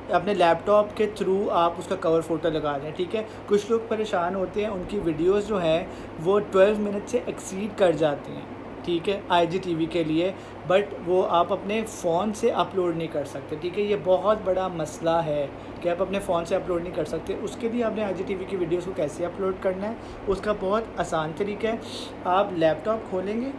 अपने लैपटॉप के थ्रू आप उसका कवर फ़ोटो लगा दें। ठीक है, कुछ लोग परेशान होते हैं, उनकी वीडियोस जो हैं वो 12 मिनट से एक्सीड कर जाती हैं, ठीक है, IGTV के लिए, बट वो आप अपने फ़ोन से अपलोड नहीं कर सकते। ठीक है, ये बहुत बड़ा मसला है कि आप अपने फ़ोन से अपलोड नहीं कर सकते। उसके लिए आपने IGTV की वीडियोस को कैसे अपलोड करना है, उसका बहुत आसान तरीका है। आप लैपटॉप खोलेंगे,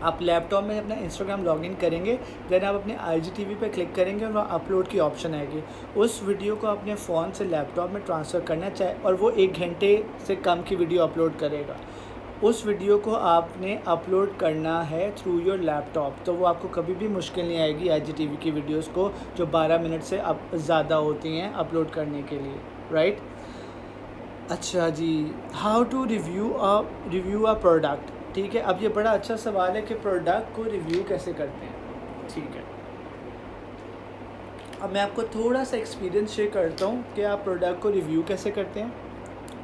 आप लैपटॉप में अपना इंस्टाग्राम लॉगिन करेंगे, देन आप अपने IGTV पे क्लिक करेंगे और वहाँ अपलोड की ऑप्शन आएगी। उस वीडियो को अपने फ़ोन से लैपटॉप में ट्रांसफ़र करना चाहिए और वो 1 घंटे से कम की वीडियो अपलोड करेगा। उस वीडियो को आपने अपलोड करना है थ्रू योर लैपटॉप, तो वो आपको कभी भी मुश्किल नहीं आएगी IGTV की वीडियोस को जो 12 मिनट से अब ज़्यादा होती हैं अपलोड करने के लिए, राइट। अच्छा जी, how to review a product. ठीक है, अब ये बड़ा अच्छा सवाल है कि प्रोडक्ट को रिव्यू कैसे करते हैं। ठीक है, अब मैं आपको थोड़ा सा एक्सपीरियंस शेयर करता हूँ कि आप प्रोडक्ट को रिव्यू कैसे करते हैं।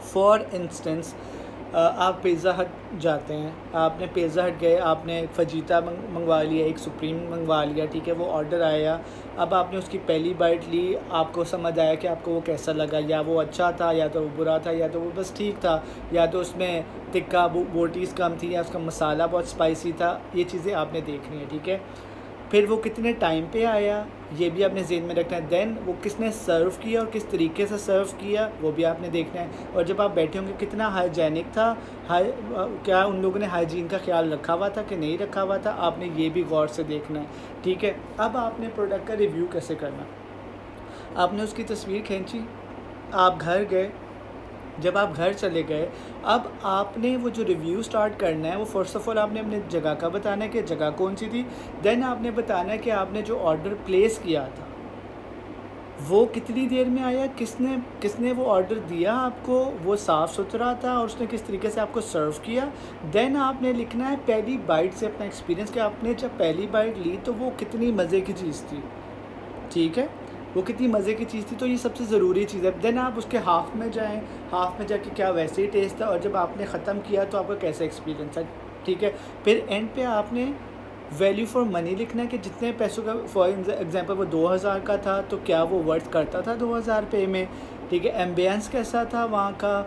फॉर इंस्टेंस, आप पिज़्ज़ा हट जाते हैं, आपने पिज़्ज़ा हट गए, आपने फजीता मंगवा लिया, एक सुप्रीम मंगवा लिया, ठीक है, वो ऑर्डर आया। अब आपने उसकी पहली बाइट ली, आपको समझ आया कि आपको वो कैसा लगा, या वो अच्छा था या तो वो बुरा था, या तो वो बस ठीक था, या तो उसमें टिक्का बोटीज़ कम थी, या उसका मसाला बहुत स्पाइसी था। ये चीज़ें आपने देखनी है, ठीक है। फिर वो कितने टाइम पे आया ये भी आपने ज़हन में रखना है। देन वो किसने सर्व किया और किस तरीके से सर्व किया वो भी आपने देखना है। और जब आप बैठे होंगे कितना हाइजेनिक था, क्या उन लोगों ने हाइजीन का ख्याल रखा हुआ था कि नहीं रखा हुआ था, आपने ये भी गौर से देखना है, ठीक है। अब आपने प्रोडक्ट का रिव्यू कैसे करना, आपने उसकी तस्वीर खींची, आप घर गए, जब आप घर चले गए, अब आपने वो जो रिव्यू स्टार्ट करना है वो फर्स्ट ऑफ़ ऑल आपने अपने जगह का बताना है कि जगह कौन सी थी। देन आपने बताना है कि आपने जो ऑर्डर प्लेस किया था वो कितनी देर में आया, किसने वो ऑर्डर दिया आपको, वो साफ़ सुथरा था और उसने किस तरीके से आपको सर्व किया। देन आपने लिखना है पहली बाइट से अपना एक्सपीरियंस कि आपने जब पहली बाइट ली तो वो कितनी मज़े की चीज़ थी, ठीक है, वो कितनी मज़े की चीज़ थी। तो ये सबसे ज़रूरी चीज़ है। देन आप उसके हाफ़ में जाएं, हाफ़ में जाके क्या वैसे ही टेस्ट था, और जब आपने ख़त्म किया तो आपका कैसा एक्सपीरियंस था, ठीक है। फिर एंड पे आपने वैल्यू फॉर मनी लिखना है कि जितने पैसों का, फॉर एग्जांपल वो 2000 का था तो क्या वो वर्थ करता था 2000 रुपये में, ठीक है। एम्बियंस कैसा था वहाँ का,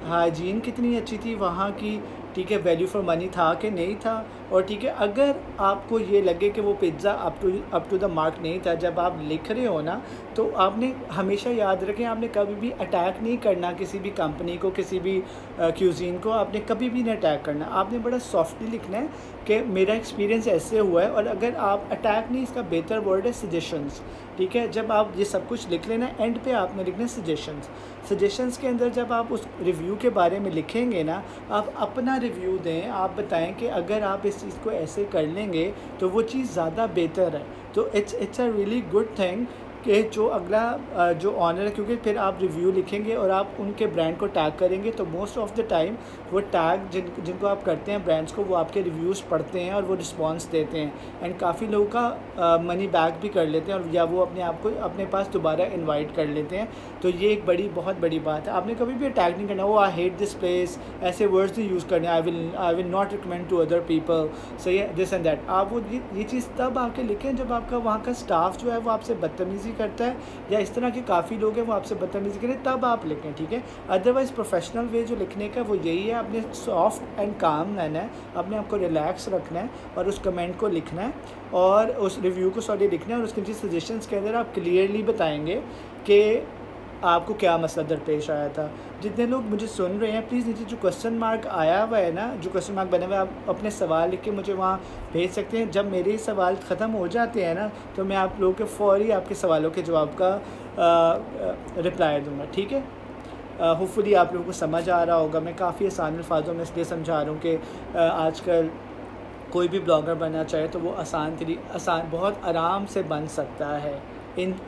हाइजीन कितनी अच्छी थी वहाँ की, ठीक है, वैल्यू फॉर मनी था कि नहीं था। और ठीक है, अगर आपको ये लगे कि वो pizza up to the mark नहीं था, जब आप लिख रहे हो ना तो आपने हमेशा याद रखें, आपने कभी भी अटैक नहीं करना किसी भी कंपनी को, किसी भी क्यूज़ीन को, आपने कभी भी नहीं अटैक करना। आपने बड़ा सॉफ्टली लिखना है कि मेरा एक्सपीरियंस ऐसे हुआ है। और अगर आप अटैक नहीं, इसका बेहतर वर्ड है सजेशंस, ठीक है। जब आप ये सब कुछ लिख लेना, एंड पे आपने लिखना है सजेशंस के अंदर जब आप उस रिव्यू के बारे में लिखेंगे ना, आप अपना रिव्यू दें, आप बताएं कि अगर आप इस चीज़ को ऐसे कर लेंगे तो वो चीज़ ज़्यादा बेहतर है। तो it's a really good thing कि जो अगला जो ऑनर है, क्योंकि फिर आप रिव्यू लिखेंगे और आप उनके ब्रांड को टैग करेंगे तो मोस्ट ऑफ़ द टाइम वो टैग जिनको आप करते हैं ब्रांड्स को, वो आपके रिव्यूज़ पढ़ते हैं और वो रिस्पॉन्स देते हैं, एंड काफ़ी लोगों का मनी बैक भी कर लेते हैं, और या वो अपने आप को अपने पास दोबारा इनवाइट कर लेते हैं। तो ये एक बहुत बड़ी बात है। आपने कभी भी टैग नहीं करना, वो आई हेट दिस प्लेस, ऐसे वर्ड्स नहीं यूज़ करने, I will not recommend to other people, सही है, दिस एंड दैट। आप वो ये चीज़ तब आके लिखें जब आपका वहाँ का स्टाफ जो है वो आपसे बदतमीज़ी करता है, या इस तरह के काफ़ी लोग हैं वो आपसे बदतमीज़ी करें, तब आप लिखें, ठीक है। अदरवाइज़ प्रोफेशनल वे जो लिखने का वो यही है, आपने सॉफ्ट एंड काम रहना है, अपने आप को रिलैक्स रखना है और उस कमेंट को लिखना है और उस रिव्यू को लिखना है, और उसके नीचे सजेशंस के अंदर आप क्लियरली बताएंगे कि आपको क्या मसला दरपेश आया था। जितने लोग मुझे सुन रहे हैं, प्लीज़ नीचे जो क्वेश्चन मार्क आया हुआ है ना, जो क्वेश्चन मार्क बने हुए, आप अपने सवाल लिख के मुझे वहाँ भेज सकते हैं। जब मेरे सवाल ख़त्म हो जाते हैं ना तो मैं आप लोगों के फ़ौरी आपके सवालों के जवाब का रिप्लाई दूँगा, ठीक है। होपफुली आप लोगों को समझ आ रहा होगा। मैं काफ़ी आसान अल्फाजों में इसलिए समझा रहा हूँ कि आजकल कोई भी ब्लॉगर बनना चाहे तो वो आसान बहुत आराम से बन सकता है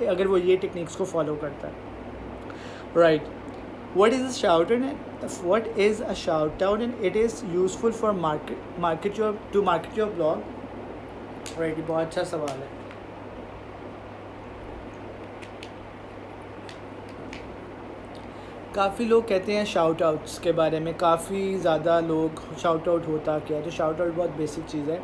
अगर वो ये टेक्निक्स को फॉलो करता है, right. What is a shout out? What is a shout out? And it is useful for market your blog. Right, ये बहुत अच्छा सवाल है. काफ़ी लोग कहते हैं शाउट आउट्स के बारे में, काफ़ी ज़्यादा लोग शाउट आउट होता क्या है. तो शाउट आउट बहुत बेसिक चीज़ है.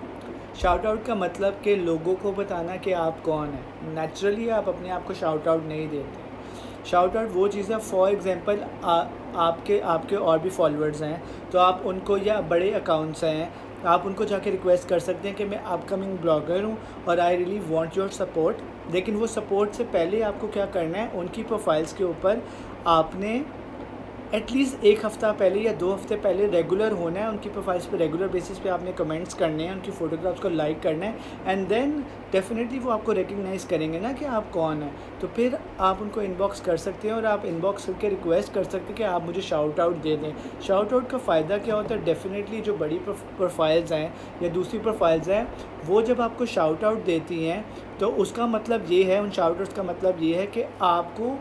शाउट आउट का मतलब कि लोगों को बताना कि आप कौन हैं. नेचुरली आप अपने आप को शाउट आउट नहीं देते. शाउट आउट वो चीज़ है, फॉर एग्ज़ाम्पल आपके और भी फॉलोअर्स हैं तो आप उनको, या बड़े अकाउंट्स हैं, आप उनको जाके रिक्वेस्ट कर सकते हैं कि मैं अपकमिंग ब्लॉगर हूँ और I really want your support. लेकिन वो सपोर्ट से पहले आपको क्या करना है, उनकी प्रोफाइल्स के ऊपर आपने एटलीस्ट 1 हफ़्ता पहले या 2 हफ़्ते पहले रेगुलर होना है. उनकी प्रोफाइल्स पे रेगुलर बेसिस पे आपने कमेंट्स करने हैं, उनकी फ़ोटोग्राफ्स को लाइक करना है. एंड देन डेफिनेटली वो आपको रिकग्नाइज़ करेंगे ना कि आप कौन हैं. तो फिर आप उनको इनबॉक्स कर सकते हैं और आप इनबॉक्स करके रिक्वेस्ट कर सकते हैं कि आप मुझे शाउट आउट दे दें. शाउट आउट का फ़ायदा क्या होता है, डेफिनेटली जो बड़ी प्रोफाइल्स हैं या दूसरी प्रोफाइल्स हैं, वो जब आपको शाउट आउट देती हैं तो उसका मतलब ये है, उन शाउट आउट्स का मतलब ये है कि आपको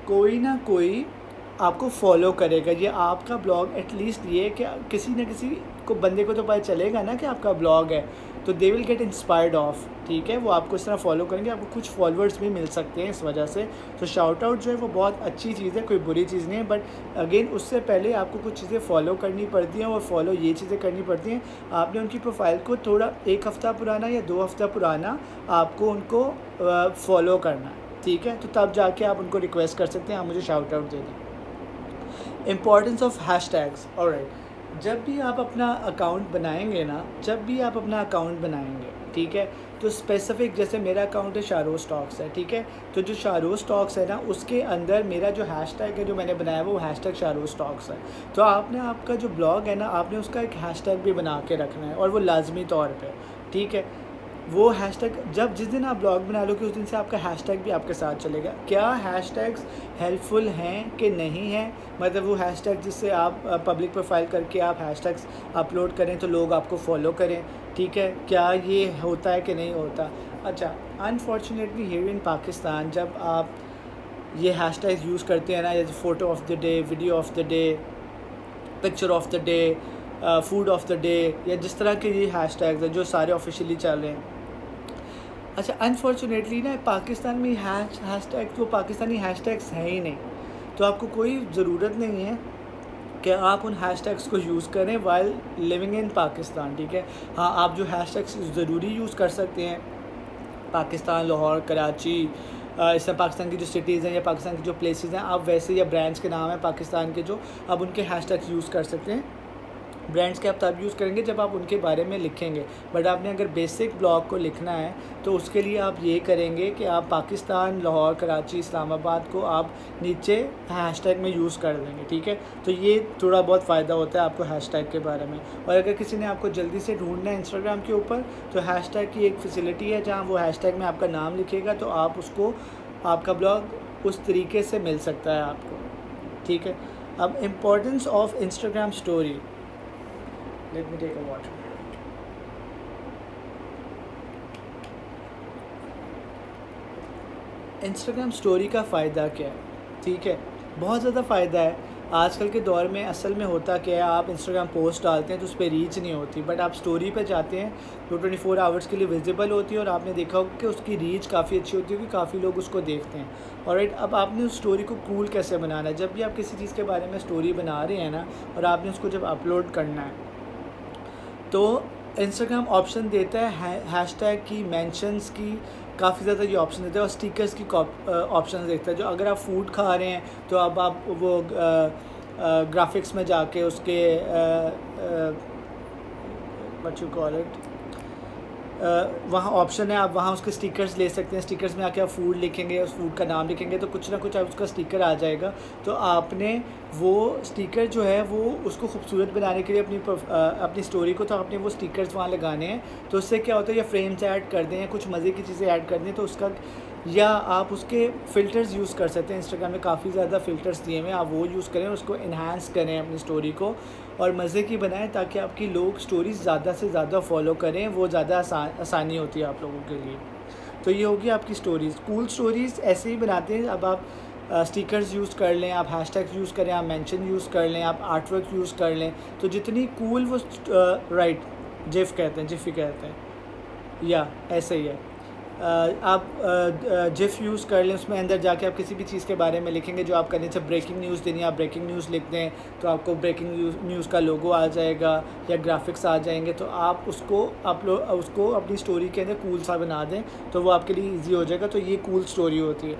कोई ना कोई आपको फॉलो करेगा. ये आपका ब्लॉग एटलीस्ट ये है कि किसी न किसी को, बंदे को तो पता चलेगा ना कि आपका ब्लॉग है, तो they will get inspired of. ठीक है, वो आपको इस तरह फॉलो करेंगे, आपको कुछ फॉलोअर्स भी मिल सकते हैं इस वजह से. तो शाउट आउट जो है वो बहुत अच्छी चीज़ है, कोई बुरी चीज़ नहीं है. बट अगेन उससे पहले आपको कुछ चीज़ें फॉलो करनी पड़ती हैं, और फॉलो ये चीज़ें करनी पड़ती हैं, आपने उनकी प्रोफाइल को थोड़ा 1 हफ़्ता पुराना या 2 हफ़्ता पुराना आपको उनको फॉलो करना है. ठीक है, तो तब जाके आप उनको रिक्वेस्ट कर सकते हैं आप मुझे शाउट आउट दे दें. Importance of hashtags. ऑलराइट, जब भी आप अपना अकाउंट बनाएंगे ना, ठीक है, तो स्पेसिफिक, जैसे मेरा अकाउंट है शाहरोज़ स्टॉक्स है. ठीक है, तो जो शाहरोज़ स्टॉक्स है ना, उसके अंदर मेरा जो हैशटैग है जो मैंने बनाया है वो हैशटैग शाहरोज़ स्टॉक्स है. तो आपने, आपका जो ब्लॉग है ना, आपने उसका एक हैशटैग भी बना के रखना है, और वो लाजमी तौर पे. ठीक है, वो हैशटैग जब जिस दिन आप ब्लॉग बना लो कि उस दिन से आपका हैशटैग भी आपके साथ चलेगा. क्या हैशटैग्स हेल्पफुल हैं कि नहीं हैं, मतलब वो हैशटैग जिससे आप पब्लिक प्रोफाइल करके आप हैशटैग्स अपलोड करें तो लोग आपको फॉलो करें. ठीक है, क्या ये होता है कि नहीं होता. अच्छा, अनफॉर्चुनेटली हियर इन पाकिस्तान जब आप ये हैशटैग्स यूज़ करते हैं ना, जैसे photo of the day, video of the day, picture of the day, food of the day, या जिस तरह के ये हैशटैग्स हैं जो सारे ऑफिशियली चल रहे हैं. अच्छा, अनफॉर्चुनेटली ना पाकिस्तान में हैशटैग, तो पाकिस्तानी हैशटैग्स हैं ही नहीं. तो आपको कोई ज़रूरत नहीं है कि आप उन हैशटैग्स को यूज़ करें वाइल लिविंग इन पाकिस्तान. ठीक है, हाँ, आप जो हैशटैग्स ज़रूरी यूज़ कर सकते हैं, पाकिस्तान, लाहौर, कराची, इस तरह पाकिस्तान की जो सिटीज़ हैं या पाकिस्तान की जो प्लेसेस हैं, आप वैसे, या ब्रांड्स के नाम हैं पाकिस्तान के जो, आप उनके हैशटैग्स यूज़ कर सकते हैं. ब्रांड्स के आप तब यूज़ करेंगे जब आप उनके बारे में लिखेंगे. बट आपने अगर बेसिक ब्लॉग को लिखना है तो उसके लिए आप ये करेंगे कि आप पाकिस्तान, लाहौर, कराची, इस्लामाबाद को आप नीचे हैशटैग में यूज़ कर देंगे. ठीक है, तो ये थोड़ा बहुत फ़ायदा होता है आपको हैशटैग के बारे में. और अगर किसी ने आपको जल्दी से ढूंढना है इंस्टाग्राम के ऊपर, तो हैशटैग की एक फैसिलिटी है जहाँ वो हैशटैग में आपका नाम लिखेगा तो आप उसको, आपका ब्लॉग उस तरीके से मिल सकता है आपको. ठीक है, अब importance of Instagram story. Let me take a water. Instagram story का फ़ायदा क्या है. ठीक है, बहुत ज़्यादा फ़ायदा है. आजकल के दौर में असल में होता क्या है, आप इंस्टाग्राम पोस्ट डालते हैं तो उस पर रीच नहीं होती, बट आप स्टोरी पे जाते हैं तो 24 आवर्स के लिए विजिबल होती है, और आपने देखा होगा कि उसकी रीच काफ़ी अच्छी होती है क्योंकि काफ़ी लोग उसको देखते हैं. और राइट, अब आपने उस स्टोरी को कूल कैसे बनाना है. जब भी आप किसी चीज़ के बारे में स्टोरी बना रहे हैं ना, और आपने उसको जब अपलोड करना है तो इंस्टाग्राम ऑप्शन देता है हैशटैग की, मेंशंस की, काफ़ी ज़्यादा ये ऑप्शन देता है, और स्टिकर्स की ऑप्शन देता है. जो अगर आप फूड खा रहे हैं तो अब आप वो ग्राफिक्स में जाके उसके व्हाट यू कॉल इट, वहाँ ऑप्शन है, आप वहाँ उसके स्टिकर्स ले सकते हैं. स्टिकर्स में आके आप फूड लिखेंगे, उस फूड का नाम लिखेंगे तो कुछ ना कुछ आप उसका स्टिकर आ जाएगा. तो आपने वो स्टिकर जो है वो उसको खूबसूरत बनाने के लिए अपनी स्टोरी को, तो आपने वो स्टिकर्स वहाँ लगाने हैं. तो उससे क्या होता है, या फ्रेम्स ऐड कर दें या कुछ मज़े की चीज़ें ऐड कर दें तो उसका, या आप उसके फ़िल्टर्स यूज़ कर सकते हैं. इंस्टाग्राम में काफ़ी ज़्यादा फ़िल्टर्स दिए हुए हैं, आप वो यूज़ करें, उसको इन्हांस करें अपनी स्टोरी को, और मज़े की बनाएं ताकि आपकी लोग स्टोरीज़ ज़्यादा से ज़्यादा फॉलो करें. वो ज़्यादा आसानी होती है आप लोगों के लिए. तो ये होगी आपकी स्टोरीज़. कूल स्टोरीज़ ऐसे ही बनाते हैं. अब आप स्टिकर्स यूज़ कर लें, आप हैशटैग्स यूज़ करें, आप मेंशन यूज़ कर लें, आप आर्टवर्क यूज़ कर लें, तो जितनी कूल वो राइट जिफ कहते हैं, जिफी कहते हैं, या ऐसे ही है। आप जिफ यूज़ कर लें, उसमें अंदर जाके आप किसी भी चीज़ के बारे में लिखेंगे जो आप करने से ब्रेकिंग न्यूज़ देनी है, आप ब्रेकिंग न्यूज़ लिख दें तो आपको ब्रेकिंग न्यूज़ का लोगो आ जाएगा या ग्राफिक्स आ जाएंगे, तो आप उसको अपनी स्टोरी के अंदर कूल सा बना दें तो वो आपके लिए ईजी हो जाएगा। तो ये कूल स्टोरी होती है।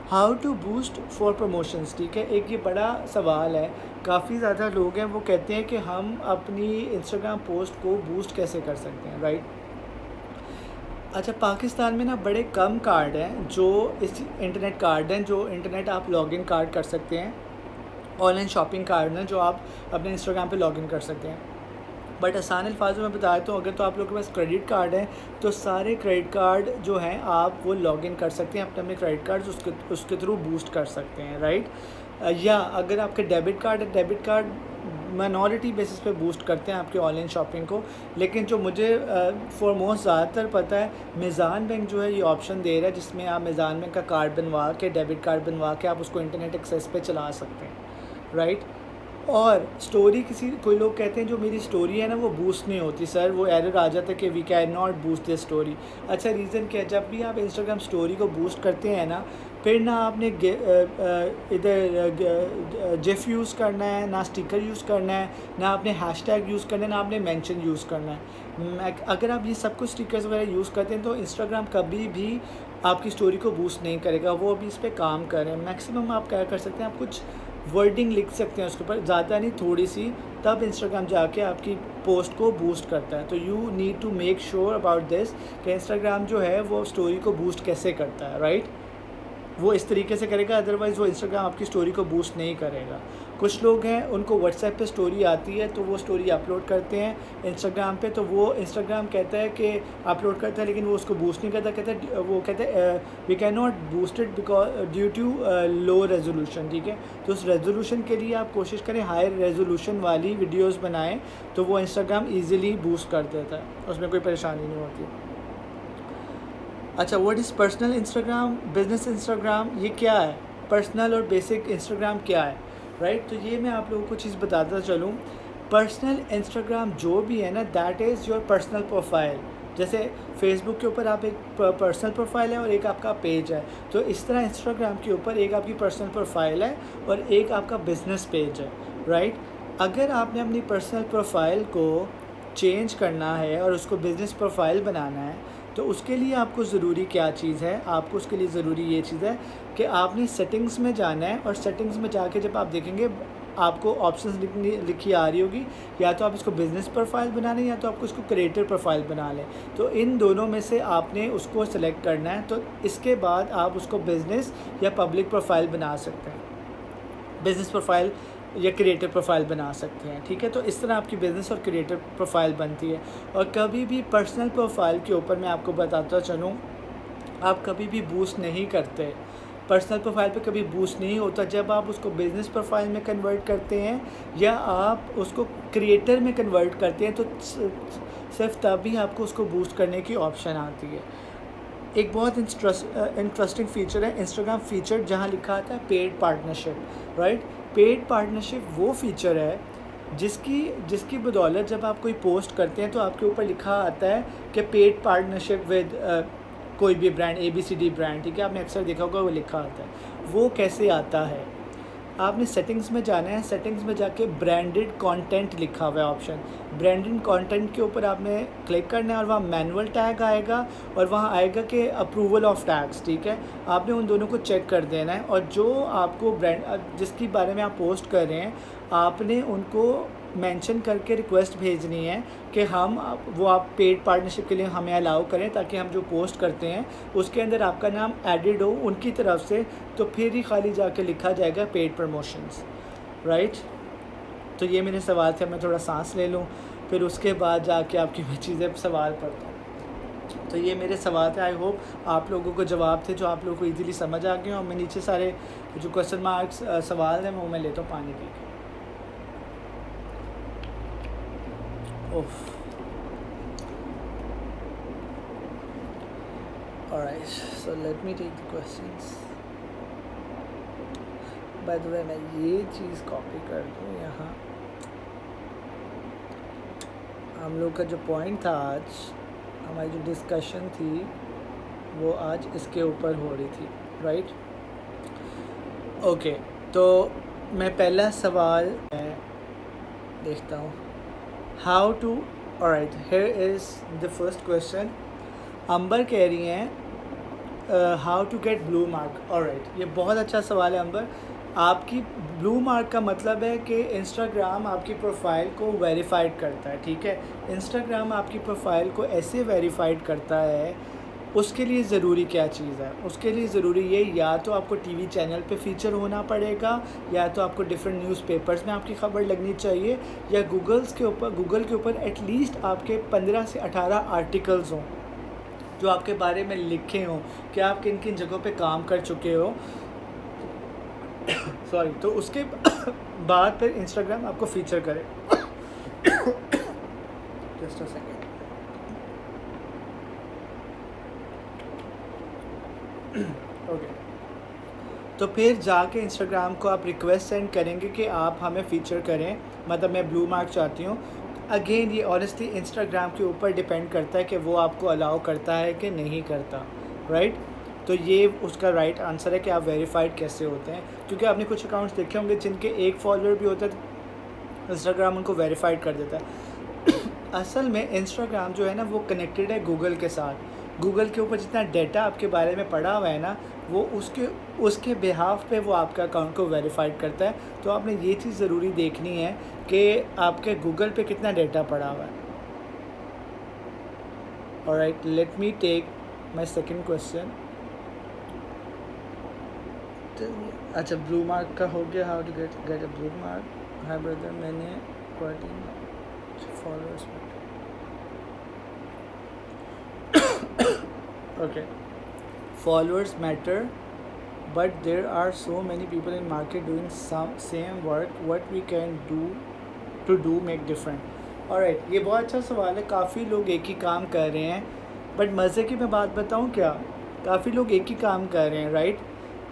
How to boost for promotions, ठीक है, एक ये बड़ा सवाल है। काफ़ी ज़्यादा लोग हैं वो कहते हैं कि हम अपनी इंस्टाग्राम पोस्ट को बूस्ट कैसे कर सकते हैं, राइट। अच्छा, पाकिस्तान में ना बड़े कम कार्ड हैं जो इस इंटरनेट कार्ड हैं जो इंटरनेट आप लॉगिन कार्ड कर सकते हैं, ऑनलाइन शॉपिंग कार्ड हैं जो आप अपने इंस्टाग्राम पे लॉगिन कर सकते हैं। बट आसान अल्फाज में बताया तो अगर तो आप लोगों के पास क्रेडिट कार्ड है तो सारे क्रेडिट कार्ड जो हैं आप वो लॉगिन कर सकते हैं, अपने क्रेडिट कार्ड उसके थ्रू बूस्ट कर सकते हैं, राइट। या अगर आपके डेबिट कार्ड है, डेबिट कार्ड माइनॉरिटी बेसिस पे बूस्ट करते हैं आपके ऑनलाइन शॉपिंग को। लेकिन जो मुझे फॉरमोस्ट ज़्यादातर पता है, मीज़ान बैंक जो है ये ऑप्शन दे रहा है जिसमें आप मीज़ान बैंक का कार्ड बनवा के, डेबिट कार्ड बनवा के आप उसको इंटरनेट एक्सेस पे चला सकते हैं, राइट। और स्टोरी कोई लोग कहते हैं जो मेरी स्टोरी है ना वो बूस्ट नहीं होती सर, वो एरर आ जाता है कि we can not boost this story. अच्छा, रीज़न क्या है, जब भी आप इंस्टाग्राम स्टोरी को बूस्ट करते हैं ना, फिर ना आपने इधर जिफ यूज़ करना है, ना स्टिकर यूज़ करना है, ना आपने हैशटैग यूज़ करना है, ना आपने मेंशन यूज़ करना है। अगर आप ये सब कुछ स्टिकर्स वगैरह यूज़ करते हैं तो इंस्टाग्राम कभी भी आपकी स्टोरी को बूस्ट नहीं करेगा। वो अभी इस पर काम कर रहे हैं। मैक्सिमम आप क्या कर सकते हैं, आप कुछ वर्डिंग लिख सकते हैं उसके ऊपर, ज़्यादा नहीं, थोड़ी सी, तब इंस्टाग्राम जाके आपकी पोस्ट को बूस्ट करता है। तो you need to make sure about this कि इंस्टाग्राम जो है वो स्टोरी को बूस्ट कैसे करता है, राइट। वो इस तरीके से करेगा, अदरवाइज़ वो इंस्टाग्राम आपकी स्टोरी को बूस्ट नहीं करेगा। कुछ लोग हैं उनको व्हाट्सएप पे स्टोरी आती है तो वो स्टोरी अपलोड करते हैं इंस्टाग्राम पे, तो वो इंस्टाग्राम कहता है कि अपलोड करता है लेकिन वो उसको बूस्ट नहीं करता, कहता है we can not boost it because due to low resolution, ठीक है। तो उस रेजोल्यूशन के लिए आप कोशिश करें हाई रेजोल्यूशन वाली वीडियोज़ बनाएँ तो वो इंस्टाग्राम ईज़िली बूस्ट कर देता है, उसमें कोई परेशानी नहीं होती। अच्छा, what is personal Instagram, business Instagram, ये क्या है, पर्सनल और बेसिक इंस्टाग्राम क्या है, राइट। तो ये मैं आप लोगों को चीज़ बताता चलूँ। पर्सनल इंस्टाग्राम जो भी है ना, that is your personal profile. जैसे फेसबुक के ऊपर आप एक पर्सनल प्रोफाइल है और एक आपका पेज है, तो इस तरह इंस्टाग्राम के ऊपर एक आपकी पर्सनल प्रोफाइल है और एक आपका बिज़नेस पेज है, राइट। अगर आपने अपनी पर्सनल प्रोफाइल को चेंज करना है और उसको बिज़नेस प्रोफाइल बनाना है तो उसके लिए आपको ज़रूरी क्या चीज़ है, आपको उसके लिए ज़रूरी ये चीज़ है कि आपने सेटिंग्स में जाना है और सेटिंग्स में जाके जब आप देखेंगे आपको ऑप्शंस लिखी आ रही होगी, या तो आप इसको बिज़नेस प्रोफाइल बना लें या तो आपको इसको क्रिएटर प्रोफाइल बना लें। तो इन दोनों में से आपने उसको सेलेक्ट करना है, तो इसके बाद आप उसको बिज़नेस या पब्लिक प्रोफाइल बना सकते हैं, बिज़नेस प्रोफाइल या क्रिएटर प्रोफाइल बना सकते हैं, ठीक है। तो इस तरह आपकी बिज़नेस और क्रिएटर प्रोफाइल बनती है। और कभी भी पर्सनल प्रोफाइल के ऊपर मैं आपको बताता चलूँ, आप कभी भी बूस्ट नहीं करते, पर्सनल प्रोफाइल पे कभी बूस्ट नहीं होता। जब आप उसको बिज़नेस प्रोफाइल में कन्वर्ट करते हैं या आप उसको क्रिएटर में कन्वर्ट करते हैं तो सिर्फ तभी आपको उसको बूस्ट करने की ऑप्शन आती है। एक बहुत इंटरेस्टिंग फ़ीचर है इंस्टाग्राम फ़ीचर जहाँ लिखा आता है paid partnership, right. Paid partnership वो फ़ीचर है जिसकी बदौलत जब आप कोई पोस्ट करते हैं तो आपके ऊपर लिखा आता है कि पेड पार्टनरशिप विद कोई भी ब्रांड, ABCD ब्रांड, ठीक है, आपने अक्सर देखा होगा वो लिखा आता है। वो कैसे आता है, आपने सेटिंग्स में जाना है, सेटिंग्स में जाके ब्रांडेड कंटेंट लिखा हुआ है ऑप्शन, ब्रांडेड कंटेंट के ऊपर आपने क्लिक करना है और वहाँ मैनुअल टैग आएगा और वहाँ आएगा कि अप्रूवल ऑफ टैग्स, ठीक है। आपने उन दोनों को चेक कर देना है और जो आपको ब्रांड जिसके बारे में आप पोस्ट कर रहे हैं आपने उनको मेंशन करके रिक्वेस्ट भेजनी है कि आप पेड पार्टनरशिप के लिए हमें अलाउ करें ताकि हम जो पोस्ट करते हैं उसके अंदर आपका नाम एडिड हो उनकी तरफ से, तो फिर ही खाली जाके लिखा जाएगा पेड प्रमोशंस, राइट। तो ये मेरे सवाल थे, मैं थोड़ा सांस ले लूँ फिर उसके बाद जाके आपकी मैं चीज़ें सवाल पढ़ता हूँ। तो ये मेरे सवाल थे, आई होप आप लोगों को जवाब थे जो आप लोगों को ईज़िली समझ आ गए। और मैं नीचे सारे जो क्वेश्चन मार्क्स सवाल हैं वो मैं लेता हूँ पानी पी के। Alright, so let me take the questions. By the way मैं ये चीज़ कॉपी कर दूँ यहाँ। हम लोग का जो पॉइंट था आज, हमारी जो डिस्कशन थी वो आज इसके ऊपर हो रही थी, राइट? ओके, तो मैं पहला सवाल मैं देखता हूँ, how to, alright, here is the first question. Ambar कह रही हैं how to get blue mark. Alright, ये बहुत अच्छा सवाल है अंबर। आपकी ब्लू मार्क का मतलब है कि इंस्टाग्राम आपकी प्रोफाइल को वेरीफाइड करता है, ठीक है? इंस्टाग्राम आपकी प्रोफाइल को ऐसे वेरीफाइड करता है, उसके लिए ज़रूरी क्या चीज़ है? उसके लिए ज़रूरी ये, या तो आपको टीवी चैनल पे फीचर होना पड़ेगा, या तो आपको डिफरेंट न्यूज़पेपर्स में आपकी खबर लगनी चाहिए, या गूगल के ऊपर एटलीस्ट आपके 15 से 18 आर्टिकल्स हों जो आपके बारे में लिखे हों कि आप किन किन जगहों पे काम कर चुके हो। सॉरी, तो उसके बाद फिर इंस्टाग्राम आपको फीचर करे। Just a second. ओके, तो फिर जाके इंस्टाग्राम को आप रिक्वेस्ट सेंड करेंगे कि आप हमें फ़ीचर करें, मतलब मैं ब्लू मार्क चाहती हूँ। अगेन ये ऑनेस्टली इंस्टाग्राम के ऊपर डिपेंड करता है कि वो आपको अलाउ करता है कि नहीं करता, राइट? तो ये उसका राइट आंसर है कि आप वेरीफाइड कैसे होते हैं, क्योंकि आपने कुछ अकाउंट्स देखे होंगे जिनके एक फॉलोअर भी होता है, इंस्टाग्राम उनको वेरीफाइड कर देता है। असल में इंस्टाग्राम जो है ना वो कनेक्टेड है गूगल के साथ। गूगल के ऊपर जितना डेटा आपके बारे में पड़ा हुआ है ना, वो उसके बिहाफ पे वो आपका अकाउंट को वेरीफाइड करता है। तो आपने ये चीज़ ज़रूरी देखनी है कि आपके गूगल पे कितना डेटा पड़ा हुआ है। Alright, let me take my second question. अच्छा, ब्लू मार्क का हो गया, how to get a blue mark. Hi brother, मैंने 14 followers. Okay, followers matter, but there are so many people in market doing some same work. What we can do to make different? Alright, ये बहुत अच्छा सवाल है। काफ़ी लोग एक ही काम कर रहे हैं, बट मज़े की मैं बात बताऊँ क्या, काफ़ी लोग एक ही काम कर रहे हैं, राइट?